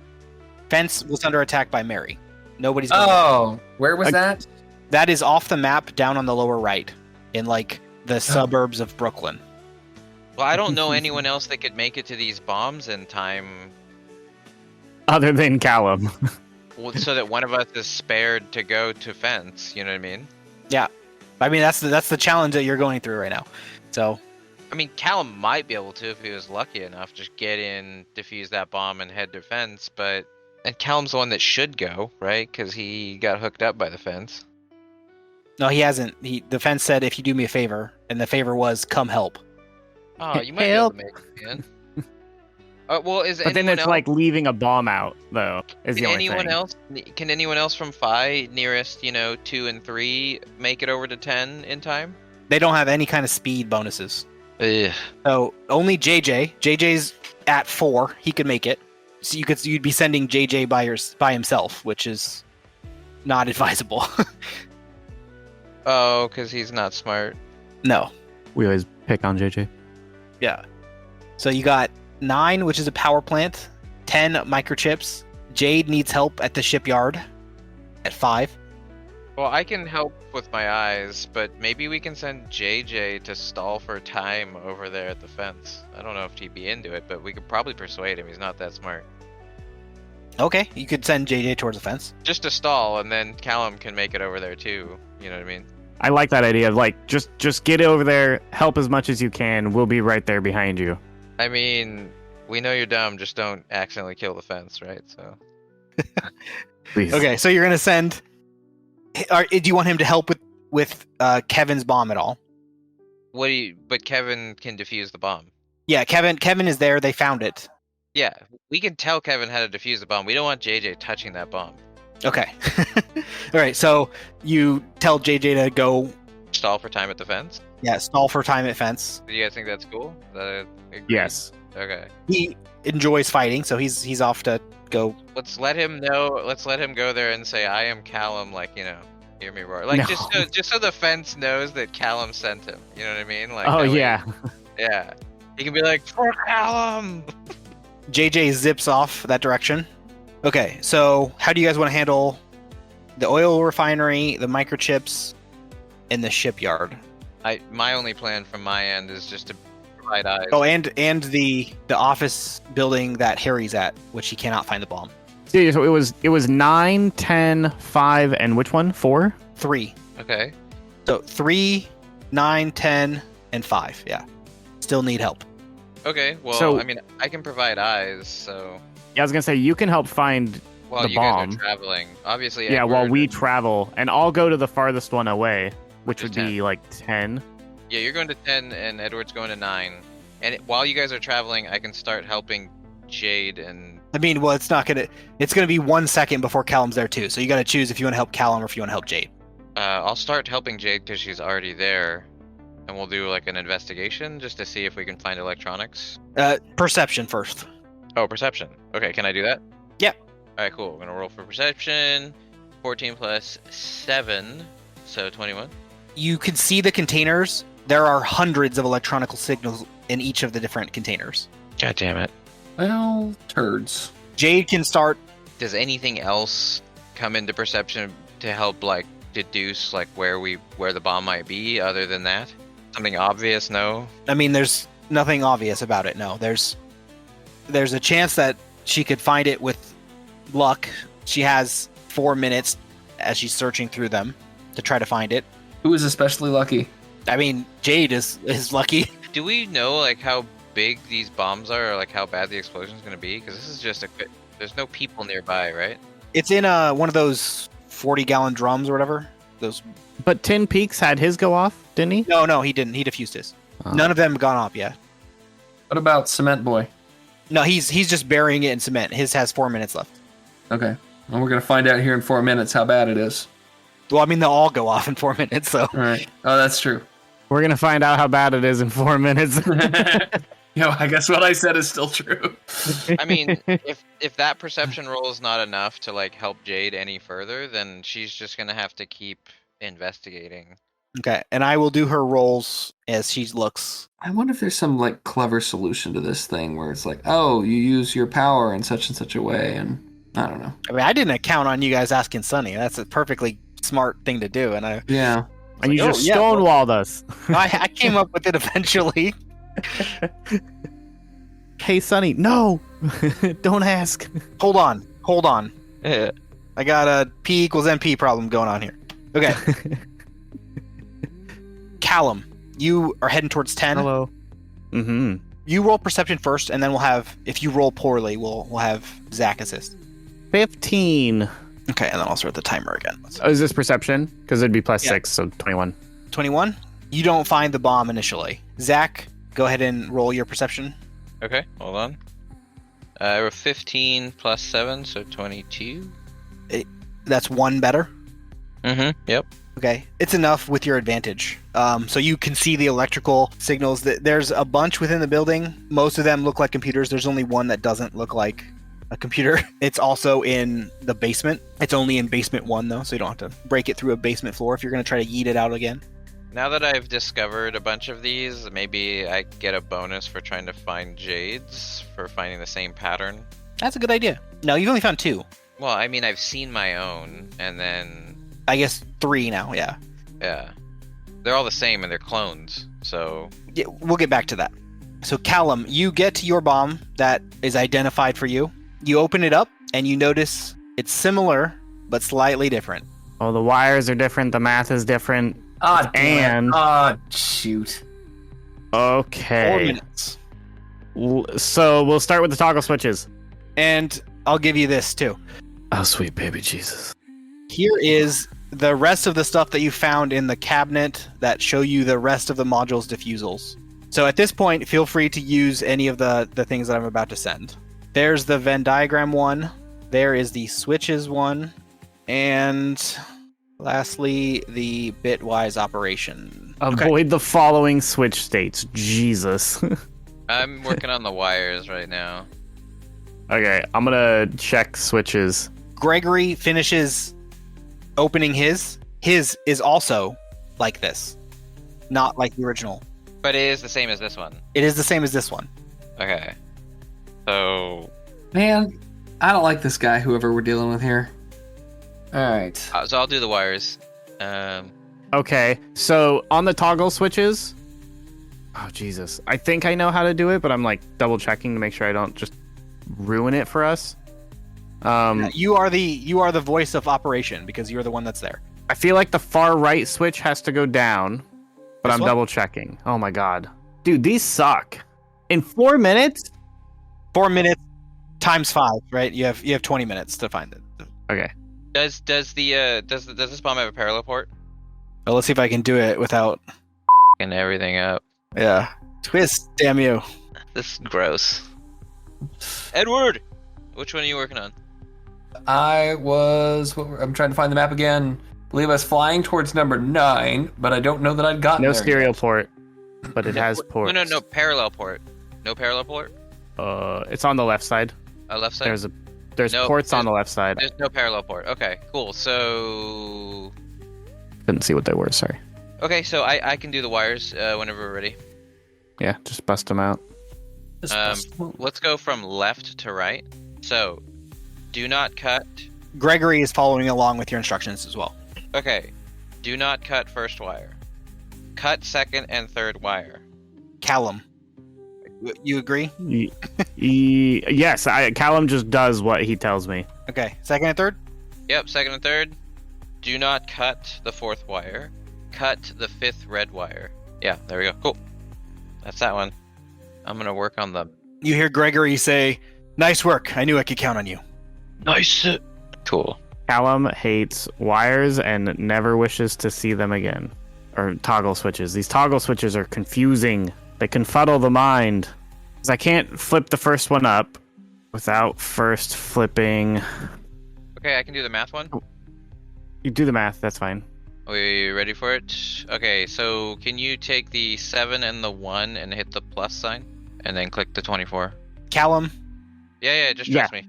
Fence was under attack by Mary. Nobody's going. Oh, where was that? That is off the map, down on the lower right, in like the suburbs of Brooklyn. Well, I don't know anyone else that could make it to these bombs in time, Other than Callum. so that one of us is spared to go to fence. You know what I mean? I mean, that's the challenge that you're going through right now. So I mean, Callum might be able to if he was lucky enough. Just get in, defuse that bomb, and head to fence. And Callum's the one that should go, right? Because he got hooked up by the fence. no, he hasn't. The fence said, "If you do me a favor," and the favor was, "Come help." Oh, you might be able to make it, man. Well, is But then anyone it's else? like leaving a bomb out, though, is the Can only anyone thing. else? Can anyone else from Phi nearest, 2 and 3 make it over to 10 in time? They don't have any kind of speed bonuses. Ugh. So only JJ. JJ's at 4. He could make it. So you'd be sending JJ by himself, which is not advisable. Oh, because he's not smart. No. We always pick on JJ. Yeah. So you got 9, which is a power plant. 10 microchips. Jade needs help at the shipyard at 5. Well, I can help with my eyes, but maybe we can send JJ to stall for time over there at the fence. I don't know if he'd be into it, but we could probably persuade him. He's not that smart. Okay, you could send JJ towards the fence. Just to stall, and then Callum can make it over there too. You know what I mean? I like that idea of like just get over there, help as much as you can. We'll be right there behind you. I mean, we know you're dumb. Just don't accidentally kill the fence, right? So. Please. Okay, so you're gonna send. Do you want him to help with Kevin's bomb at all? But Kevin can defuse the bomb. Yeah, Kevin is there. They found it. Yeah, we can tell Kevin how to defuse the bomb. We don't want JJ touching that bomb. Okay. All right. So you tell JJ to go. Stall for time at the fence. Yeah, stall for time at fence. Do you guys think that's cool? Yes. Okay. He enjoys fighting, so he's off to go. Let's let him know. Let's let him go there and say, "I am Callum." Like, hear me roar. Like, No. just so the fence knows that Callum sent him. You know what I mean? Like. Oh that way- yeah. Yeah. He can be like, "For Callum." JJ zips off that direction. Okay, so how do you guys want to handle the oil refinery, the microchips, and the shipyard? My only plan from my end is just to provide eyes. Oh, and the office building that Harry's at, which he cannot find the bomb. Yeah, so it was 9, 10, 5, and which one? 4? 3. Okay. So 3, 9, 10, and 5. Yeah. Still need help. Okay. Well, So- I mean, I can provide eyes. So Yeah, I was gonna say you can help find while the you bomb. guys are traveling, obviously. Yeah, while Edward we and- travel, and I'll go to the farthest one away, which Which would is be 10. like 10. Yeah, you're going to 10, and Edward's going to 9. And while you guys are traveling, I can start helping Jade and. I mean, well, it's gonna be 1 second before Callum's there too. So you got to choose if you want to help Callum or if you want to help Jade. I'll start helping Jade because she's already there, and we'll do like an investigation just to see if we can find electronics. Perception first. Oh, perception. Okay, can I do that? Yep. All right, cool. We're gonna roll for perception. 14 plus 7, so 21. You can see the containers. There are hundreds of electronical signals in each of the different containers. God damn it. Well, turds. Jade can start. Does anything else come into perception to help like deduce like where the bomb might be other than that? Something obvious? No. I mean, there's nothing obvious about it. No, there's a chance that she could find it with luck. She has 4 minutes as she's searching through them to try to find it. Who is especially lucky? I mean, Jade is lucky. Do we know like how big these bombs are, or like how bad the explosion is going to be? Because this is just there's no people nearby, right? It's in one of those 40-gallon drums or whatever. Those. But Tin Peaks had his go off, didn't he? No, he didn't. He diffused his. Oh. None of them have gone off yet. What about Cement Boy? No, he's just burying it in cement. His has 4 minutes left. Okay. Well, we're gonna find out here in 4 minutes how bad it is. Well, I mean, they'll all go off in 4 minutes, so. All right. Oh, that's true. We're gonna find out how bad it is in 4 minutes. I guess what I said is still true. I mean, if that perception roll is not enough to like help Jade any further, then she's just gonna have to keep investigating. Okay, and I will do her rolls as she looks. I wonder if there's some like clever solution to this thing where it's like, oh, you use your power in such and such a way, and I don't know. I mean, I didn't count on you guys asking Sunny. That's a perfectly smart thing to do, and I Yeah. And you Like, just oh, yeah, well- stonewalled us. I came up with it eventually. Hey, Sonny, no! Don't ask. Hold on. Yeah. I got a P equals MP problem going on here. Okay, Callum, you are heading towards 10. Hello. Mm-hmm. You roll perception first, and then we'll have. If you roll poorly, we'll have Zach assist. 15. Okay, and then I'll start the timer again. Oh, is this perception? Because it'd be plus Yeah. 6, so 21. 21. You don't find the bomb initially. Zach, go ahead and roll your perception. Okay, hold on. I have 15 plus 7, so 22. That's 1 better. Mm-hmm. Yep. Okay, it's enough with your advantage. So you can see the electrical signals. There's a bunch within the building. Most of them look like computers. There's only one that doesn't look like a computer. It's also in the basement. It's only in basement 1 though, so you don't have to break it through a basement floor if you're going to try to yeet it out again. Now that I've discovered a bunch of these, maybe I get a bonus for trying to find Jades for finding the same pattern. That's a good idea. No, you've only found 2. Well, I mean, I've seen my own, and then I guess 3 now, yeah. yeah, they're all the same and they're clones. So Yeah, we'll get back to that. So Callum, you get to your bomb that is identified for you. You open it up and you notice it's similar but slightly different. Oh, the wires are different. The math is different. Ah, And- shoot. 4 Okay. minutes. So we'll start with the toggle switches. And I'll give you this too. Oh, sweet baby Jesus. Here is the rest of the stuff that you found in the cabinet that show you the rest of the module's diffusals. So at this point, feel free to use any of the things that I'm about to send. There's the Venn diagram one. There is the switches one. And lastly, the bitwise operation. Avoid the following switch states. Jesus. I'm working on the wires right now. Okay, I'm gonna check switches. Gregory finishes opening his. His is also like this, not like the original. But it is the same as this one. It is the same as this one. Okay. So Man, I don't like this guy, whoever we're dealing with here. Alright. so I'll do the wires. Okay, so on the toggle switches. Oh Jesus! I think I know how to do it, but I'm like double checking to make sure I don't just ruin it for us. You are the voice of operation because you're the one that's there. I feel like the far right switch has to go down, but This I'm one? double checking. Oh my God, dude, these suck. In 4 minutes? 4 minutes times 5, right? You have 20 minutes to find it. Okay. Does this bomb have a parallel port? Well, let's see if I can do it without. And everything up. Yeah. Twist, damn you. This is gross. Edward, which one are you working on? I'm trying to find the map again. I believe I was flying towards number 9, but I don't know that I'd gotten No there stereo yet. port, but it has ports. No, parallel port. No parallel port. It's on the left side. Left side. There's No, ports on the left side. There's no parallel port. Okay, cool. So Couldn't see what they were. Sorry. okay, so I can do the wires whenever we're ready. Yeah, just bust them out. Let's go from left to right. So do not cut. Gregory is following along with your instructions as well. Okay, do not cut first wire. Cut second and third wire. Callum, you agree? Yes, Callum just does what he tells me. Okay. Second and third? Yep, second and third. Do not cut the fourth wire. Cut the fifth red wire. Yeah, there we go. Cool. That's that one. I'm gonna work on the. You hear Gregory say, "Nice work. I knew I could count on you." Nice. Cool. Callum hates wires and never wishes to see them again. Or toggle switches. These toggle switches are confusing. They confuddle the mind. 'Cause I can't flip the first one up without first flipping. Okay, I can do the math one. You do the math, that's fine. Are we ready for it? Okay, so can you take the 7 and the 1 and hit the plus sign? And then click the 24. Callum, Yeah, just trust me.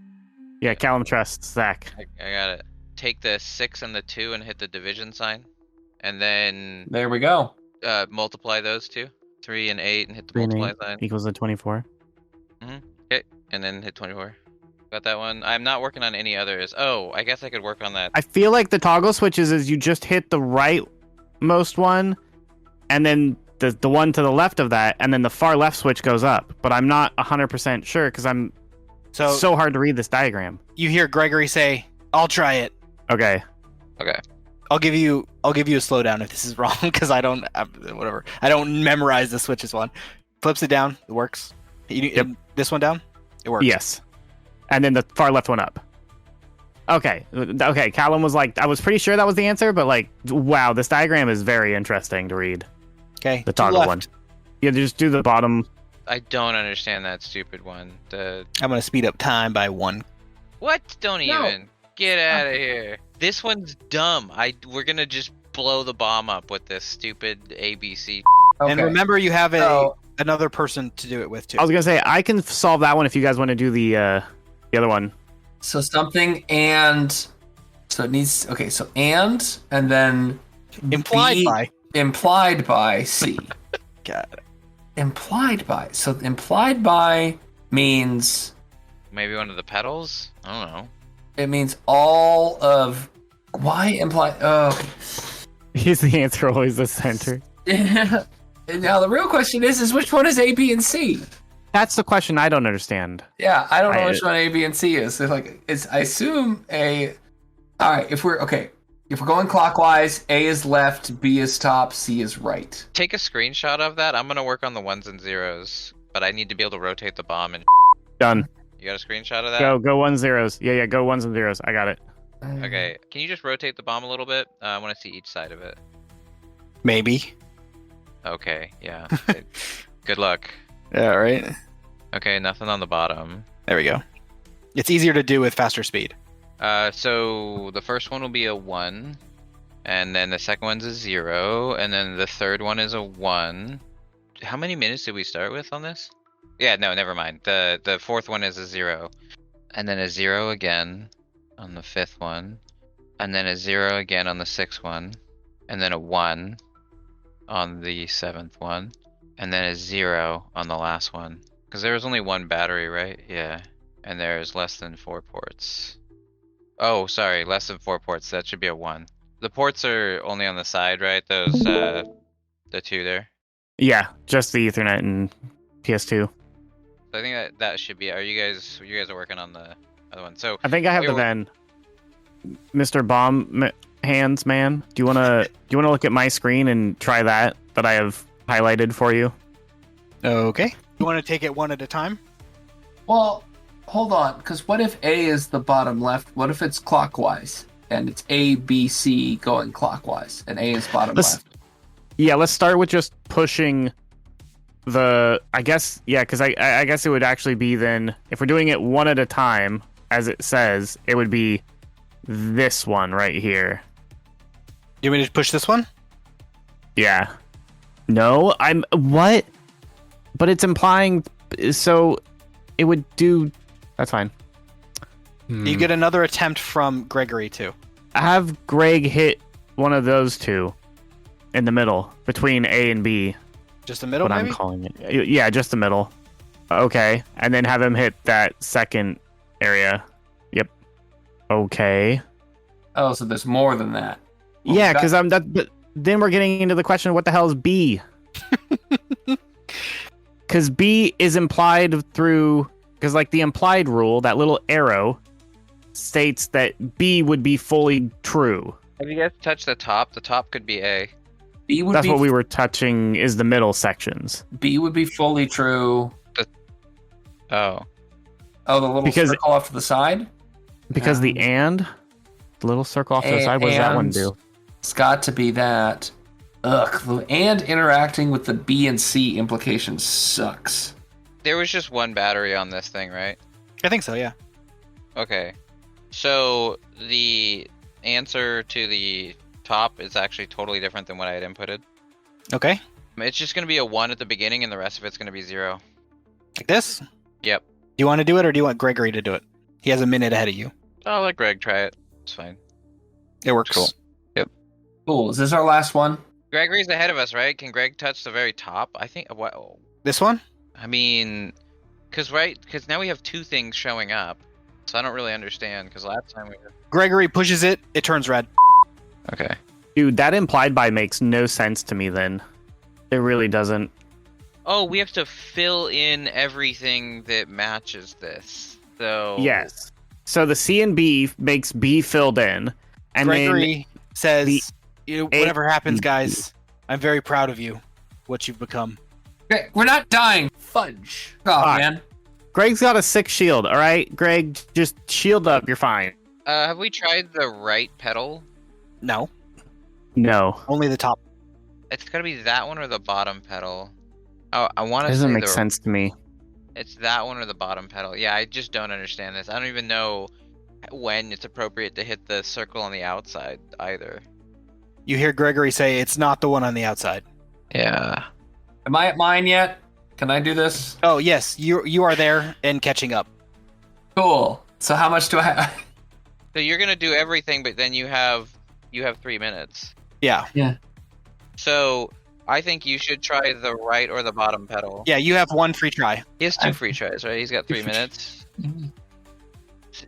Yeah, Callum trusts Zach. I got it. Take the 6 and the 2 and hit the division sign. And then There we go. multiply those two. 3 and 8 and hit the 3 and multiply 8 sign. equals a 24. Okay, and then hit 24. Got that one. I'm not working on any others. Oh, I guess I could work on that. I feel like the toggle switches is you just hit the rightmost one, and then the one to the left of that, and then the far left switch goes up. But I'm not 100% sure because I'm so hard to read this diagram. you hear Gregory say, "I'll try it. Okay. Okay. I'll give you a slowdown if this is wrong because I don't whatever. I don't memorize the switches one." Flips it down. It works. Yep. This one down. It works. Yes. And then the far left one up. Okay. Okay. Callum was like, I was pretty sure that was the answer, but like, wow, this diagram is very interesting to read. Okay. The to toggle left. one. Yeah, just do the bottom. I don't understand that stupid one. The I'm gonna speed up time by 1. what? Don't No. even. Get out of here. This one's dumb. We're gonna just blow the bomb up with this stupid ABC. Okay. And remember, you have So- another person to do it with too. I was gonna say I can solve that one if you guys want to do the other one. So something and so it needs so and then Implied B- by. implied by C. Got it. Implied by. So implied by means Maybe one of the pedals? I don't know. it means all of why implied Is the answer always the center? Now the real question is which one is A, B, and C? That's the question I don't understand. Yeah, I don't know I- which one A, B, and C is. So I assume A. All right, if we're going clockwise, A is left, B is top, C is right. Take a screenshot of that. I'm gonna work on the 1s and 0s, but I need to be able to rotate the bomb. And Done. you got a screenshot of that? Go 1 zeros. Yeah, go 1s and 0s. I got it. Okay. Can you just rotate the bomb a little bit? I want to see each side of it. Maybe. Okay. Yeah. Good luck. Yeah. Right. Okay. Nothing on the bottom. There we go. It's easier to do with faster speed. So the first one will be a 1, and then the second one's a 0, and then the third one is a 1. How many minutes did we start with on this? Yeah, no, never mind. The fourth one is a 0, and then a 0 again on the fifth one, and then a 0 again on the sixth one, and then a 1 on the seventh one, and then a 0 on the last one. Because there was only one battery, right? Yeah. And there's less than 4 ports. Oh, sorry, less than 4 ports. That should be a 1. The ports are only on the side, right? Those, the 2 there. Yeah, just the Ethernet and PS2. So I think that should be. You guys are working on the other one. So I think I have the VEN. Mr. Bomb Hands Man, do you wanna look at my screen and try that I have highlighted for you? Okay. You want to take it one at a time? Well, hold on, because what if A is the bottom left? What if it's clockwise and it's A, B, C going clockwise, and A is bottom left? Yeah, let's start with just pushing the. I guess because I guess it would actually be then if we're doing it one at a time, as it says, it would be this one right here. You want me to push this one? Yeah. No, I'm what? But it's implying so it would do. That's fine. You get another attempt from Gregory too. Have Greg hit one of those two in the middle between A and B. Just the middle, What maybe? I'm calling it. Yeah, just the middle. Okay, and then have him hit that second area. Yep. Okay. Oh, so there's more than that. Yeah, because but then we're getting into the question: what the hell is B? Because B is implied through, because like the implied rule, that little arrow states that B would be fully true. have you guys touched the top? The top could be A. B would That's be what we were touching, is the middle sections. B would be fully true. Oh. Oh, the little Because- circle off to the side? Because the little circle off to the side, what does that one do? It's got to be that. Ugh, the and interacting with the B and C implication sucks. There was just one battery on this thing, right? I think so, yeah. Okay. So the answer to the top is actually totally different than what I had inputted. Okay. It's just going to be a 1 at the beginning and the rest of it's going to be 0. Like this? Do Yep. you want to do it or do you want Gregory to do it? He has a minute ahead of you. I'll let Greg try it. It's fine. It works. Cool. Cool. Is this our last one? Gregory's ahead of us, right? Can Greg touch the very top? I think. What? This one? I mean, because now we have 2 things showing up, so I don't really understand. Because last time we. Gregory pushes it, it turns red. Okay. Dude, that implied by makes no sense to me then. It really doesn't. Oh, we have to fill in everything that matches this. So. Yes. So the C and B makes B filled in. And Gregory says, the whatever happens, A- guys, I'm very proud of you, what you've become. Okay, we're not dying. Fudge. Oh, Fuck. man. then Greg's got a 6 shield, alright? Greg, just shield up, you're fine. Have we tried the right pedal? No, No. only the top. It's gotta be that one or the bottom pedal. Oh, I want It to say doesn't make sense to me. It's that one or the bottom pedal. Yeah, I just don't understand this. I don't even know when it's appropriate to hit the circle on the outside either. You hear Gregory say it's not the one on the outside. Yeah. Am I at mine yet? Can I do this? Oh, yes, you are there and catching up. Cool. So how much do I have? So you're gonna do everything, but then you have 3 minutes. Yeah. So I think you should try the right or the bottom pedal. Yeah, you have one free try. He has 2 free tries, right? He's got 3 minutes.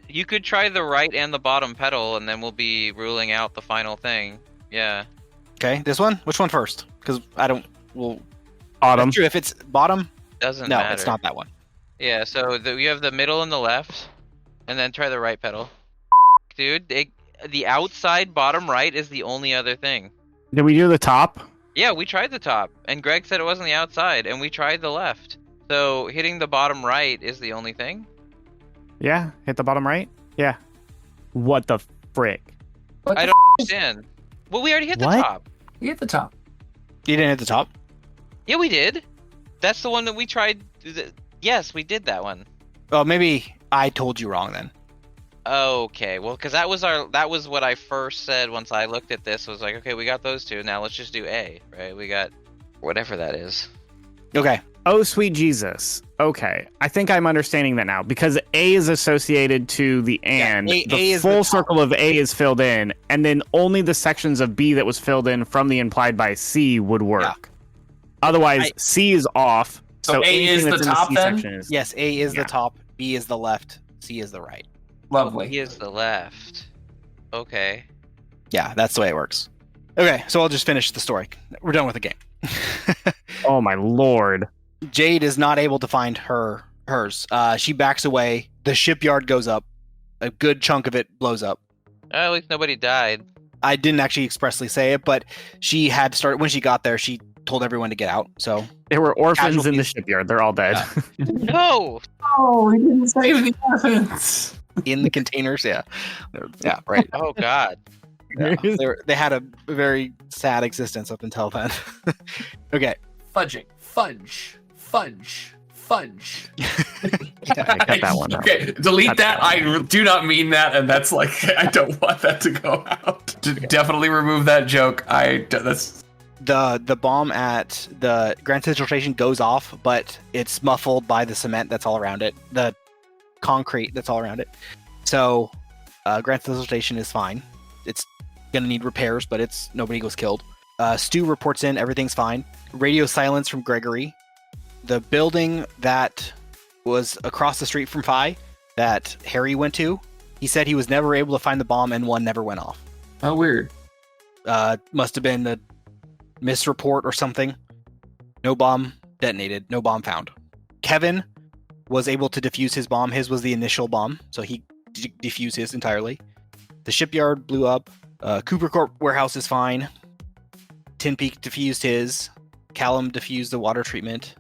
You could try the right and the bottom pedal, and then we'll be ruling out the final thing. Yeah. Okay, this one? Which one first? Because I don't... Well, Autumn. that's true. If it's bottom, Doesn't no, matter. it's not that one. Yeah, so you have the middle and the left, and then try the right pedal. Dude, the outside bottom right is the only other thing. Did we do the top? Yeah, we tried the top, and Greg said it wasn't the outside, and we tried the left. So hitting the bottom right is the only thing? Yeah, hit the bottom right? Yeah. What the frick? I don't understand. Well, we already hit the What? top. You hit the top. You didn't hit the top? Yeah, we did. That's the one that we tried. Yes, we did that one. Oh, maybe I told you wrong then. Okay, well, because that was what I first said once I looked at this. Was like, okay, we got those 2. Now let's just do A, right? We got whatever that is. Okay. Oh, sweet Jesus. Okay. I think I'm understanding that now because A is associated to the and. A the is the full top. circle of A is filled in, and then only the sections of B that was filled in from the implied by C would work. Otherwise, C is off. So A anything is the that's in top C then? section is Yes, A is Yeah. the top, B is the left, C is the right. Lovely. He is the left. Okay. Yeah, that's the way it works. Okay, so I'll just finish the story. We're done with the game. Oh my lord. Jade is not able to find hers. She backs away. The shipyard goes up. A good chunk of it blows up. At least nobody died. I didn't actually expressly say it, but she had started when she got there. She told everyone to get out. So There were orphans in the Casualties. shipyard. They're all dead. No. Oh, he didn't save the orphans. in the containers, yeah, right. Oh God. Yeah. They had a very sad existence up until then. Okay, Fudging. Fudge. I got that one out. Okay, delete That's that. I do not mean that, and that's like I don't want that to go out. Definitely remove that joke. That's the bomb at the Grand Central Station goes off, but it's muffled by the cement that's all around it, the concrete that's all around it. So Grand Central Station is fine. It's gonna need repairs, but nobody was killed. Stu reports in, everything's fine. Radio silence from Gregory. The building that was across the street from Phi that Harry went to, he said he was never able to find the bomb and one never went off. oh weird. Must have been a misreport or something. No bomb detonated, no bomb found. Kevin was able to defuse his bomb. His was the initial bomb, so he defused his entirely. The shipyard blew up. Cooper Corp warehouse is fine. Tin Peak defused his. Callum defused the water treatment.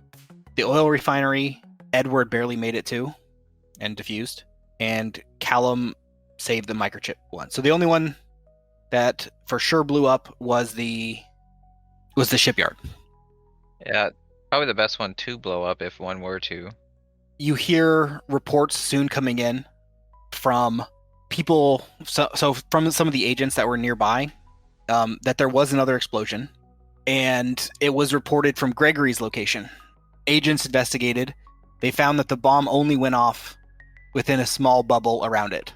The oil refinery, Edward barely made it to and defused. And Callum saved the microchip one. So the only one that for sure blew up was the shipyard. Yeah. Probably the best one to blow up if one were to. You hear reports soon coming in from people, so from some of the agents that were nearby, that there was another explosion, and it was reported from Gregory's location. Agents investigated. They found that the bomb only went off within a small bubble around it.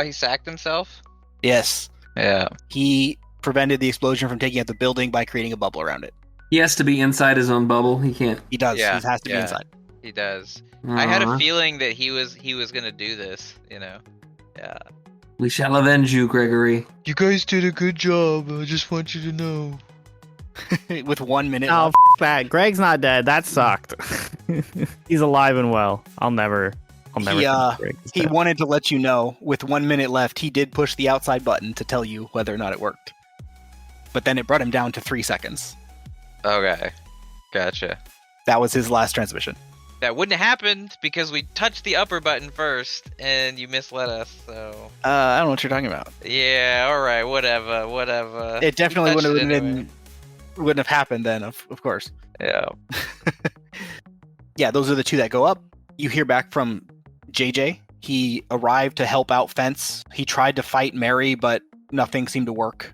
He sacked himself? Yes, Yeah. he prevented the explosion from taking out the building by creating a bubble around it. He has to be inside his own bubble. He can't. He does. Yeah, He has to be yeah. inside. He does. I had a Aw. feeling that he was gonna do this, you know. Yeah. We shall avenge you, Gregory. You guys did a good job. I just want you to know. With 1 minute Oh, left. that. Greg's not dead. That sucked. He's alive and well. I'll never. He, think Greg is He dead. wanted to let you know, with 1 minute left, he did push the outside button to tell you whether or not it worked. But then it brought him down to 3 seconds. Okay. Gotcha. That was his last transmission. That wouldn't have happened because we touched the upper button first and you misled us, so I don't know what you're talking about. yeah, alright, whatever. It definitely touched wouldn't it have anyway. wouldn't have happened then, of course. Yeah. Yeah, those are the two that go up. You hear back from JJ. He arrived to help out Fence. He tried to fight Mary, but nothing seemed to work.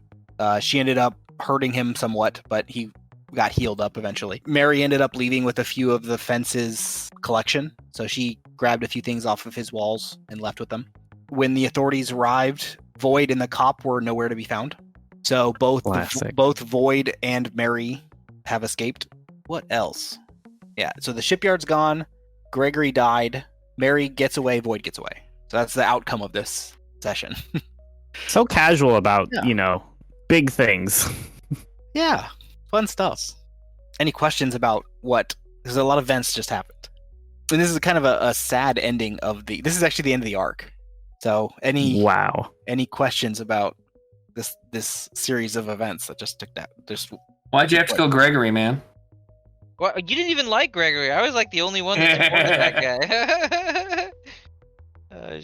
She ended up hurting him somewhat, but he got healed up eventually. Mary ended up leaving with a few of the Fence's collection, so she grabbed a few things off of his walls and left with them. When the authorities arrived, Void and the cop were nowhere to be found. So both Classic. Void and Mary have escaped. What else? Yeah, so the shipyard's gone. Gregory died. Mary gets away. Void gets away. So that's the outcome of this session. So casual about, Yeah. big things. Yeah, fun stuff. Any questions about what? Because a lot of events just happened. And this is kind of a sad ending of the. This is actually the end of the arc. So any Wow. questions about this series of events that just took that? Just Why'd you have to go Gregory, man? Well, you didn't even like Gregory. I was like the only one that supported that guy.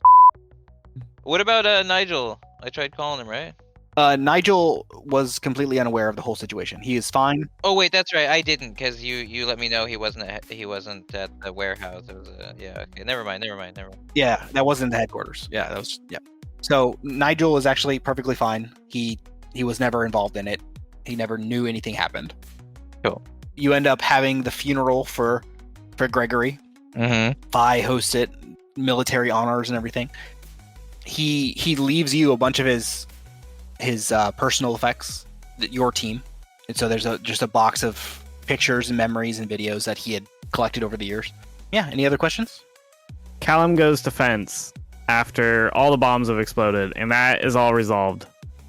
What about Nigel? I tried calling him, right? Nigel was completely unaware of the whole situation. He is fine. Oh wait, that's right. I didn't because you let me know he wasn't at the warehouse. It was yeah. Okay, never mind. Yeah, that wasn't the headquarters. Yeah, that was So Nigel was actually perfectly fine. He was never involved in it. He never knew anything happened. Cool. You end up having the funeral for Gregory. Mm-hmm. Phi hosts it, military honors and everything. He leaves you a bunch of his personal effects, your team, and so there's just a box of pictures and memories and videos that he had collected over the years. Yeah, any other questions? Callum goes to Fence after all the bombs have exploded, and that is all resolved,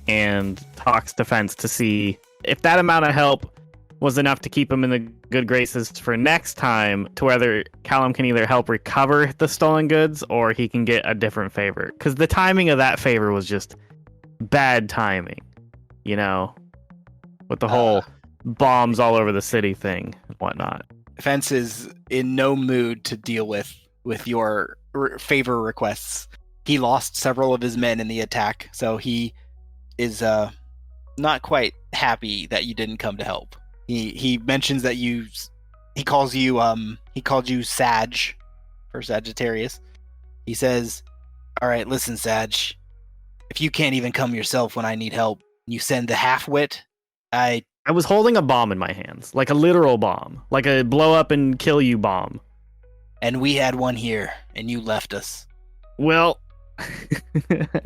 and talks to Fence to see if that amount of help was enough to keep him in the good graces for next time, to whether Callum can either help recover the stolen goods or he can get a different favor. Because the timing of that favor was just bad timing, you know, with the whole bombs all over the city thing and whatnot. Fence is in no mood to deal with your favor requests. He lost several of his men in the attack, so he is not quite happy that you didn't come to help. He mentions that he called you Sag for Sagittarius. He says, "All right, listen, Sag. If you can't even come yourself when I need help, you send the half-wit. I was holding a bomb in my hands, like a literal bomb, like a blow up and kill you bomb. And we had one here, and you left us. Well, I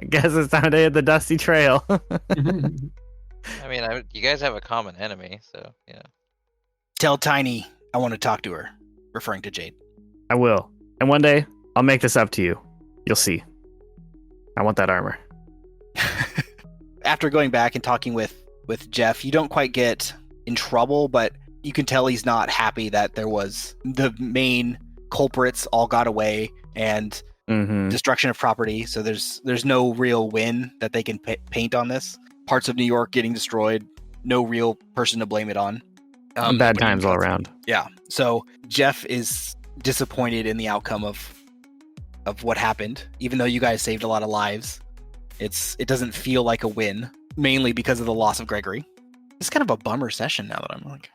guess it's time to hit the dusty trail." I mean, you guys have a common enemy, so yeah. Tell Tiny I want to talk to her, referring to Jade. I will. And one day, I'll make this up to you. You'll see. I want that armor. After going back and talking with Jeff, you don't quite get in trouble, but you can tell he's not happy that there was the main culprits all got away and destruction of property. So there's no real win that they can paint on this. Parts of New York getting destroyed, no real person to blame it on. Bad times all around. Yeah. So Jeff is disappointed in the outcome of what happened, even though you guys saved a lot of lives. It doesn't feel like a win, mainly because of the loss of Gregory. It's kind of a bummer session now that I'm like,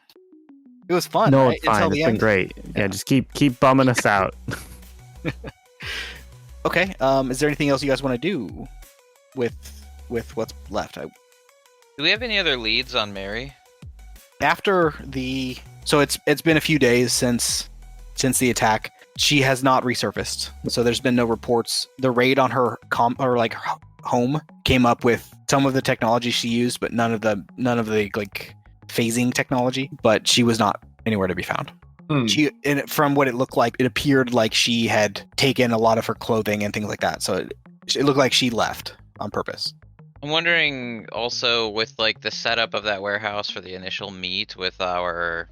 it was fun. No, right? it's fine. It's been end. great. Yeah, just keep bumming us out. Okay. Is there anything else you guys want to do with what's left? Do we have any other leads on Mary? So it's been a few days since the attack. She has not resurfaced, so there's been no reports. The raid on her home came up with some of the technology she used, but none of the like phasing technology. But she was not anywhere to be found. From what it looked like, it appeared like she had taken a lot of her clothing and things like that. So it looked like she left on purpose. I'm wondering also with like the setup of that warehouse for the initial meet with our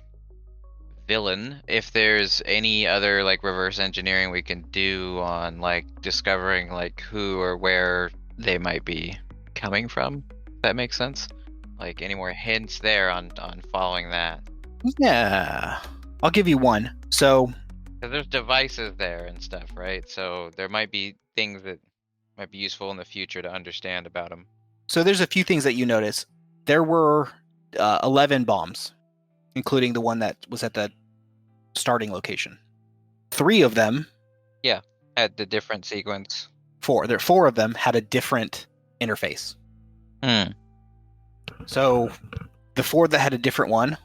villain, if there's any other like reverse engineering we can do on like discovering like who or where they might be coming from. If that makes sense. Like any more hints there on following that. Yeah, I'll give you one. So there's devices there and stuff, right? So there might be things that might be useful in the future to understand about them. So there's a few things that you notice. There were 11 bombs, including the one that was at the starting location. 3 of them... Yeah, had the different sequence. 4 of them had a different interface. So the 4 that had a different one,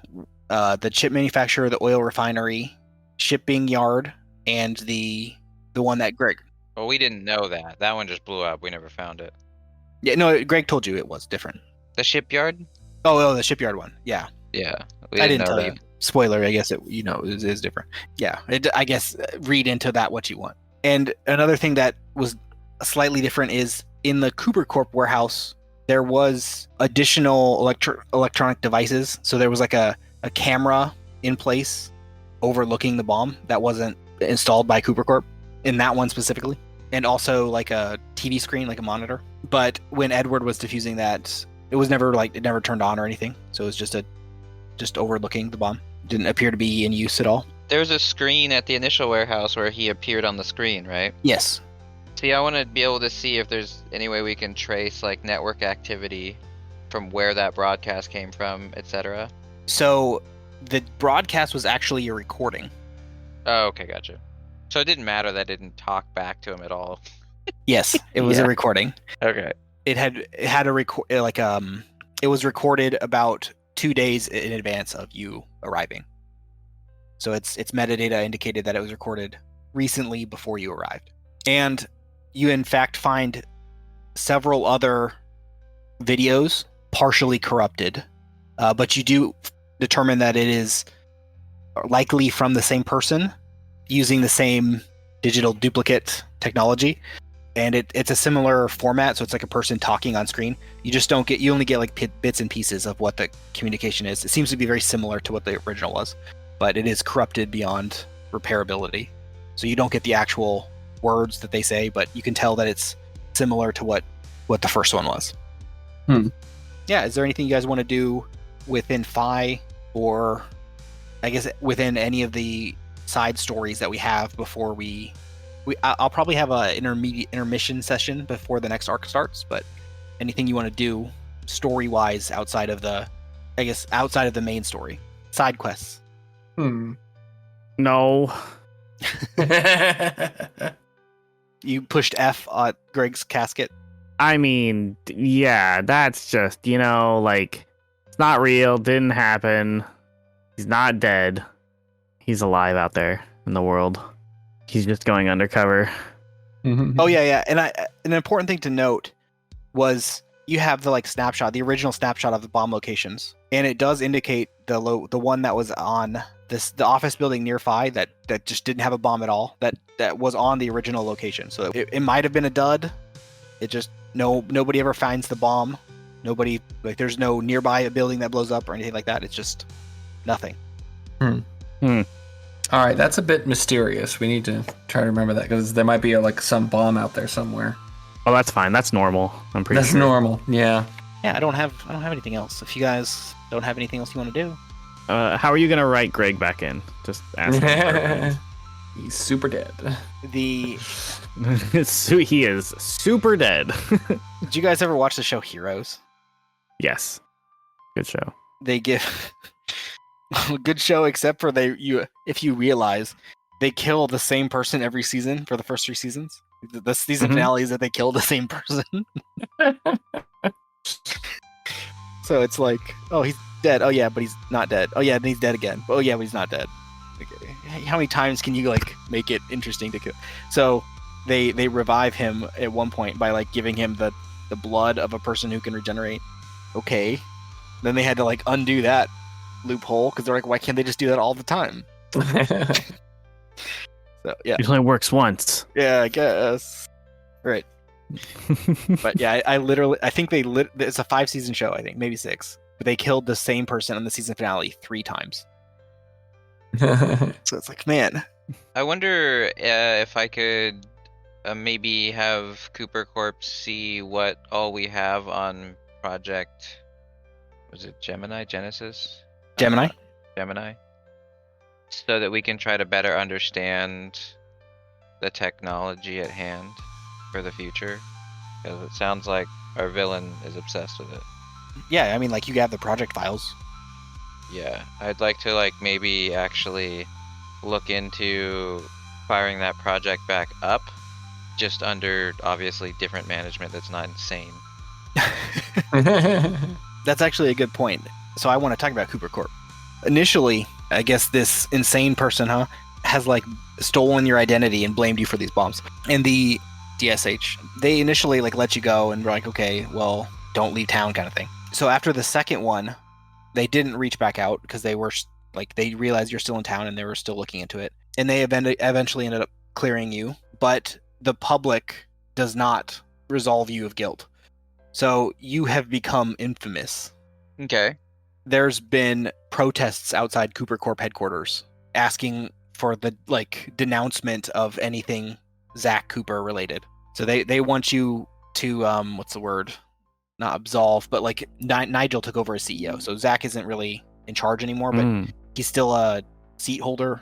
the chip manufacturer, the oil refinery, shipping yard, and the one that Greg... Well, we didn't know that. That one just blew up. We never found it. Yeah, no, Greg told you it was different. The shipyard? Oh, the shipyard one. Yeah. Yeah. I didn't tell you. Spoiler, I guess it is different. Yeah. I guess read into that what you want. And another thing that was slightly different is in the Cooper Corp warehouse, there was additional electronic devices. So there was like a camera in place overlooking the bomb that wasn't installed by Cooper Corp in that one specifically. And also like a TV screen, like a monitor. But when Edward was defusing that, it was never it never turned on or anything. So it was just overlooking the bomb. Didn't appear to be in use at all. There was a screen at the initial warehouse where he appeared on the screen, right? Yes. See, I want to be able to see if there's any way we can trace like network activity from where that broadcast came from, etc. So the broadcast was actually a recording. Oh, okay, gotcha. So it didn't matter that I didn't talk back to him at all. Yes, it was a recording. Okay. It had a record it was recorded about 2 days in advance of you arriving. So its metadata indicated that it was recorded recently before you arrived. And you in fact find several other videos partially corrupted, but you do determine that it is likely from the same person using the same digital duplicate technology. And it's a similar format, so it's like a person talking on screen. You only get like bits and pieces of what the communication is. It seems to be very similar to what the original was, but it is corrupted beyond repairability. So you don't get the actual words that they say, but you can tell that it's similar to what the first one was. Yeah, is there anything you guys want to do within Phi, or I guess within any of the side stories that we have before I'll probably have a intermission session before the next arc starts, but anything you want to do story-wise outside of the main story, side quests? No. You pushed F on Greg's casket. I mean, yeah, that's just, like, it's not real, didn't happen. He's not dead. He's alive out there in the world. He's just going undercover. Oh yeah. And an important thing to note was you have the the original snapshot of the bomb locations, and it does indicate the one that was on the office building near Phi that just didn't have a bomb at all. That was on the original location. So it might have been a dud. It just nobody ever finds the bomb. Nobody, there's no nearby building that blows up or anything like that. It's just nothing. All right, that's a bit mysterious. We need to try to remember that, because there might be some bomb out there somewhere. Oh, that's fine. That's normal. I'm pretty That's sure. normal. Yeah. Yeah, I don't have anything else. If you guys don't have anything else you want to do, How are you gonna write Greg back in? Just ask him. He's super dead. the He is super dead. did you guys ever watch the show Heroes? Yes. Good show. They give good show, except for if you realize they kill the same person every season for the first 3 seasons. The season finale is that they kill the same person. So it's like, oh, he's dead. Oh yeah, but he's not dead. Oh yeah, and he's dead again. Oh yeah, but he's not dead. Okay. How many times can you make it interesting to kill? So they revive him at one point by giving him the blood of a person who can regenerate. Okay. Then they had to undo that loophole, because they're like, why can't they just do that all the time? So yeah. It only works once. Yeah, I guess. Right. But yeah, I think it's a 5-season show, I think, maybe 6. But they killed the same person on the season finale 3 times. So it's like, man. I wonder if I could maybe have Cooper Corp see what all we have on Project. Was it Genesis? Gemini? Gemini. So that we can try to better understand the technology at hand for the future. Because it sounds like our villain is obsessed with it. Yeah, I mean, you have the project files. Yeah, I'd like to maybe actually look into firing that project back up, just under obviously different management that's not insane. That's actually a good point. So I want to talk about Cooper Corp. Initially, I guess this insane person, has stolen your identity and blamed you for these bombs. And the DSH, they initially let you go and were like, okay, well, don't leave town kind of thing. So after the second one, they didn't reach back out because they were they realized you're still in town and they were still looking into it. And they eventually ended up clearing you, but the public does not resolve you of guilt. So you have become infamous. Okay. There's been protests outside Cooper Corp headquarters asking for the denouncement of anything Zach Cooper related. So they want you to what's the word? Not absolve, but Nigel took over as CEO. So Zach isn't really in charge anymore, but he's still a seat holder.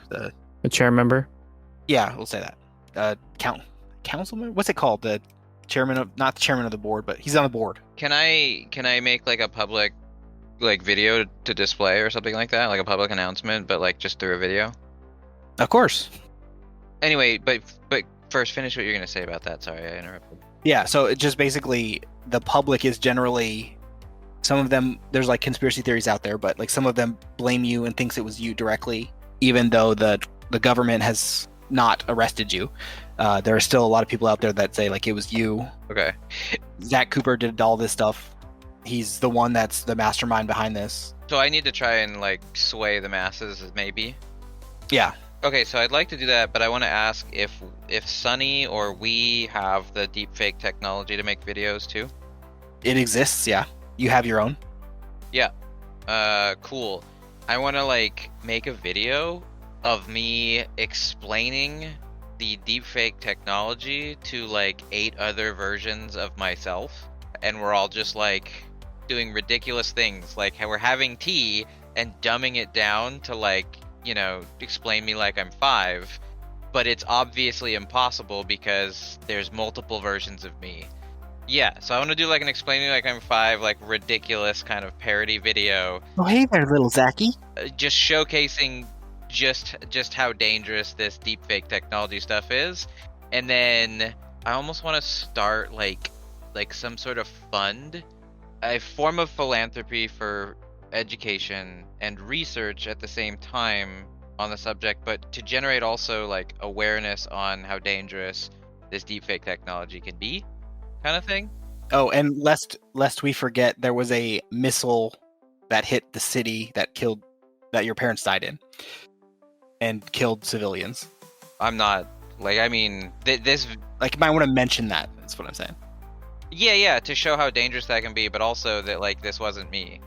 A chair member? Yeah, we'll say that. Councilman? What's it called? The chairman of, not the chairman of the board, but he's on the board. Can I make a public video to display or something like that, a public announcement, but just through a video? Of course. Anyway, but first, finish what you're gonna say about that. Sorry, I interrupted. Yeah, so it just basically, the public is generally, some of them, there's conspiracy theories out there, but some of them blame you and thinks it was you directly, even though the government has not arrested you. There are still a lot of people out there that say it was you. Okay. Zach Cooper did all this stuff. He's the one that's the mastermind behind this. So I need to try and sway the masses, maybe. Yeah. Okay, so I'd like to do that, but I want to ask if Sunny or we have the deepfake technology to make videos too. It exists, yeah. You have your own. Yeah. Cool. I want to like make a video of me explaining the deepfake technology to like 8 other versions of myself, and we're all just like doing ridiculous things, like how we're having tea and dumbing it down to like, explain me like I'm 5, but it's obviously impossible because there's multiple versions of me. Yeah, so I want to do like an explaining like I'm 5, like ridiculous kind of parody video, Oh, hey there, little Zachy. just showcasing just how dangerous this deepfake technology stuff is, and then I almost want to start like some sort of fund, a form of philanthropy for education and research at the same time on the subject, but to generate also like awareness on how dangerous this deepfake technology can be, kind of thing. Oh, and lest we forget, there was a missile that hit the city that your parents died in, and killed civilians. I'm not like, I mean, this. Like, you might want to mention that. That's what I'm saying. Yeah, to show how dangerous that can be, but also that like this wasn't me,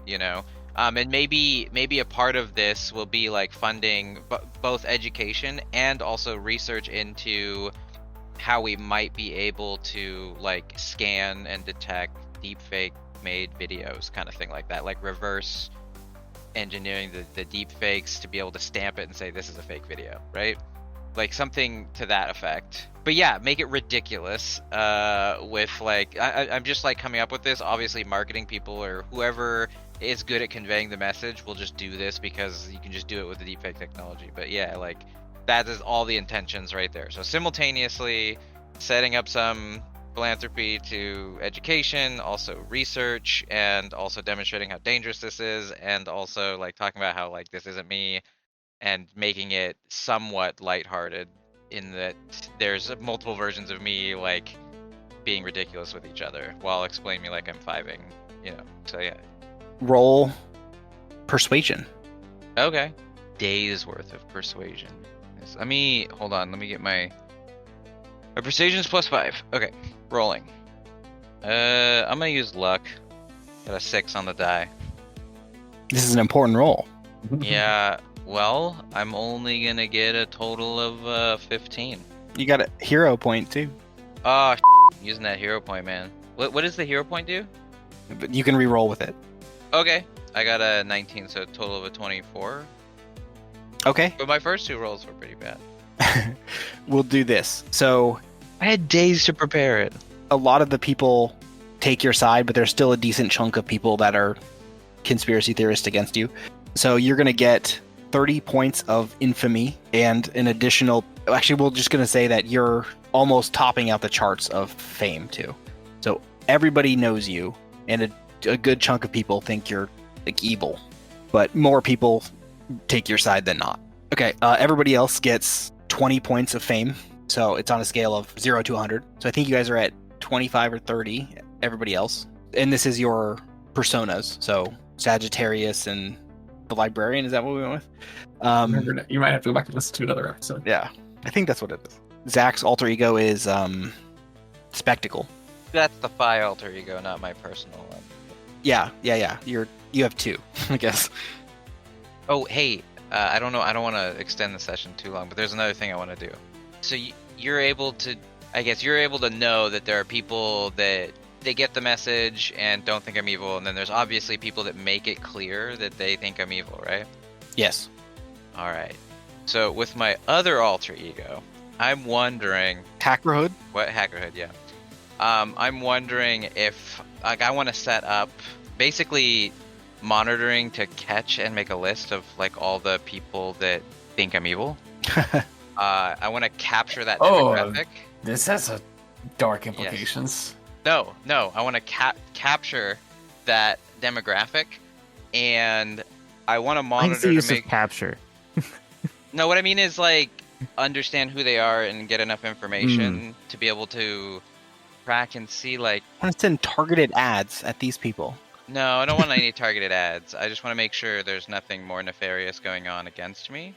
and maybe a part of this will be like funding both education and also research into how we might be able to like scan and detect deepfake made videos, kind of thing like that, like reverse engineering the deepfakes to be able to stamp it and say this is a fake video, right? Like something to that effect. But yeah, make it ridiculous. With like, I'm just like coming up with this. Obviously, marketing people or whoever is good at conveying the message will just do this because you can just do it with the deepfake technology. But yeah, like that is all the intentions right there. So simultaneously setting up some philanthropy to education, also research, and also demonstrating how dangerous this is, and also like talking about how like this isn't me, and making it somewhat lighthearted in that there's multiple versions of me like being ridiculous with each other while explaining me like I'm 5ing, So yeah. Roll persuasion. Okay. Days worth of persuasion. Let me hold on. Let me get my persuasion's +5. Okay, rolling. I'm gonna use luck. Got a 6 on the die. This is an important roll. Yeah. Well, I'm only gonna get a total of 15. You got a hero point too. Oh, using that hero point, man. What does the hero point do? But you can re-roll with it. Okay, I got a 19, so a total of a 24. Okay. But my first 2 rolls were pretty bad. We'll do this. So I had days to prepare it. a lot of the people take your side, but there's still a decent chunk of people that are conspiracy theorists against you. So you're going to get 30 points of infamy and an additional... Actually, we're just going to say that you're almost topping out the charts of fame, too. So everybody knows you, and a good chunk of people think you're like evil. But more people take your side than not. Okay, everybody else gets 20 points of fame. So it's on a scale of 0 to 100. So I think you guys are at 25 or 30, everybody else. And this is your personas. So Sagittarius and the librarian, is that what we went with? Remember, you might have to go back and listen to another episode. Yeah, I think that's what it is. Zach's alter ego is Spectacle. That's the Phi alter ego, not my personal one. Yeah. You have 2, I guess. Oh, hey, I don't know. I don't want to extend the session too long, but there's another thing I want to do. So you're able to, I guess you're able to know that there are people that they get the message and don't think I'm evil, and then there's obviously people that make it clear that they think I'm evil, right? Yes. All right. So with my other alter ego, I'm wondering... Hackerhood? What? Hackerhood, yeah. I'm wondering if, like, I want to set up basically monitoring to catch and make a list of, like, all the people that think I'm evil. I want to capture that demographic. This has a dark implications. No. I want to capture that demographic, and I want to monitor to make capture. No, what I mean is like understand who they are and get enough information to be able to track and see like. I want to send targeted ads at these people. No, I don't want any targeted ads. I just want to make sure there's nothing more nefarious going on against me.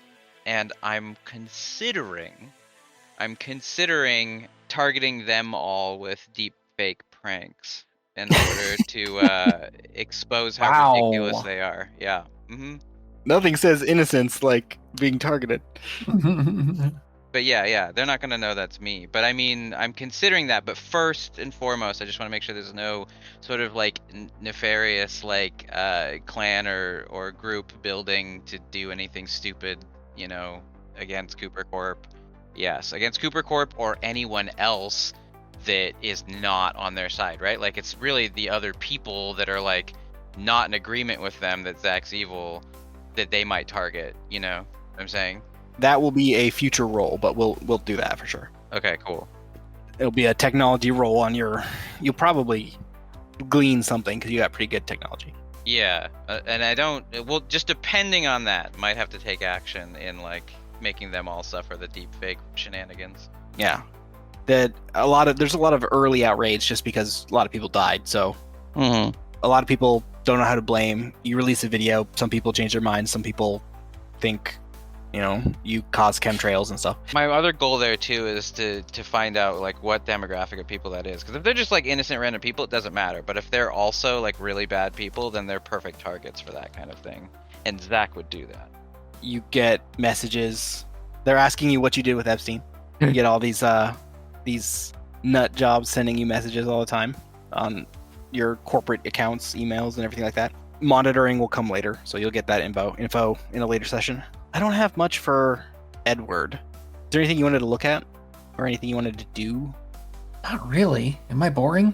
and I'm considering targeting them all with deep fake pranks in order to expose how Wow. ridiculous they are. Yeah. Nothing says innocence like being targeted. But yeah, they're not gonna know that's me. But I mean, I'm considering that. But first and foremost, I just want to make sure there's no sort of like nefarious like clan or group building to do anything stupid, you know, against Cooper Corp. Yes, against Cooper Corp or anyone else that is not on their side, right? Like it's really the other people that are like not in agreement with them that Zach's evil that they might target. You know what I'm saying? That will be a future role, but we'll do that for sure. Okay, cool. It'll be a technology role on your. You'll probably glean something because you got pretty good technology. Yeah, and I don't. Well, just depending on that, might have to take action in like making them all suffer the deep fake shenanigans. Yeah, there's a lot of early outrage just because a lot of people died. So a lot of people don't know how to blame. You release a video, some people change their minds. Some people think, you know, you cause chemtrails and stuff. My other goal there too is to find out like what demographic of people that is, because if they're just like innocent random people, it doesn't matter. But if they're also like really bad people, then they're perfect targets for that kind of thing. And Zach would do that. You get messages. They're asking you what you did with Epstein. You get all these nut jobs sending you messages all the time on your corporate accounts, emails, and everything like that. Monitoring will come later, so you'll get that info in a later session. I don't have much for Edward. Is there anything you wanted to look at, or anything you wanted to do? Not really. Am I boring?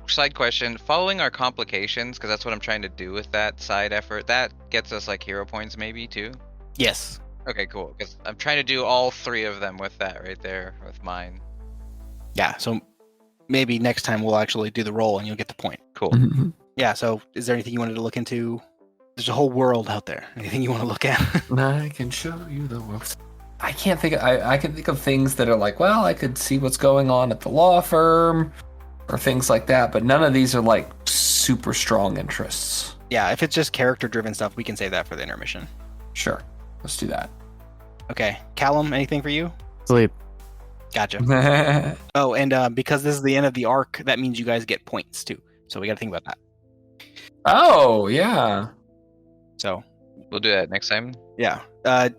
Side question: following our complications, because that's what I'm trying to do with that side effort. That gets us like hero points, maybe too. Yes. Okay, cool. Because I'm trying to do all three of them with that right there with mine. Yeah. So maybe next time we'll actually do the roll, and you'll get the point. Cool. Yeah. So is there anything you wanted to look into? There's a whole world out there. Anything you want to look at? I can show you the world. I can't think. I can think of things that are like, well, I could see what's going on at the law firm, or things like that. But none of these are like super strong interests. Yeah. If it's just character-driven stuff, we can save that for the intermission. Sure, let's do that. Okay. Callum, anything for you? Sleep. Gotcha. Oh, and because this is the end of the arc, that means you guys get points too. So we got to think about that. Oh yeah. So We'll do that next time. yeah,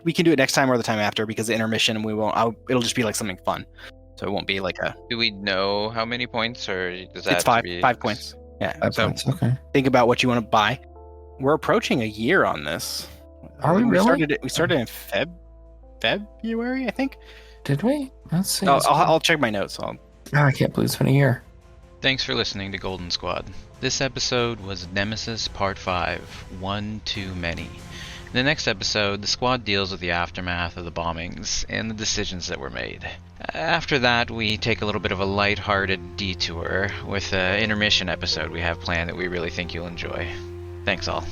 we can do it next time or the time after because the intermission we won't. It'll just be like something fun. So it won't be like a. Do we know how many points, or does that It's have to be 5 points. Yeah. 5 so points. Okay. think about what you want to buy. We're approaching a year on this. Are we really? We started in February, I think. Did we? Let's see. I'll check my notes. I can't believe it's been a year. Thanks for listening to Golden Squad. This episode was Nemesis Part 5, One Too Many. In the next episode, the squad deals with the aftermath of the bombings and the decisions that were made. After that, we take a little bit of a light-hearted detour with an intermission episode we have planned that we really think you'll enjoy. Thanks all.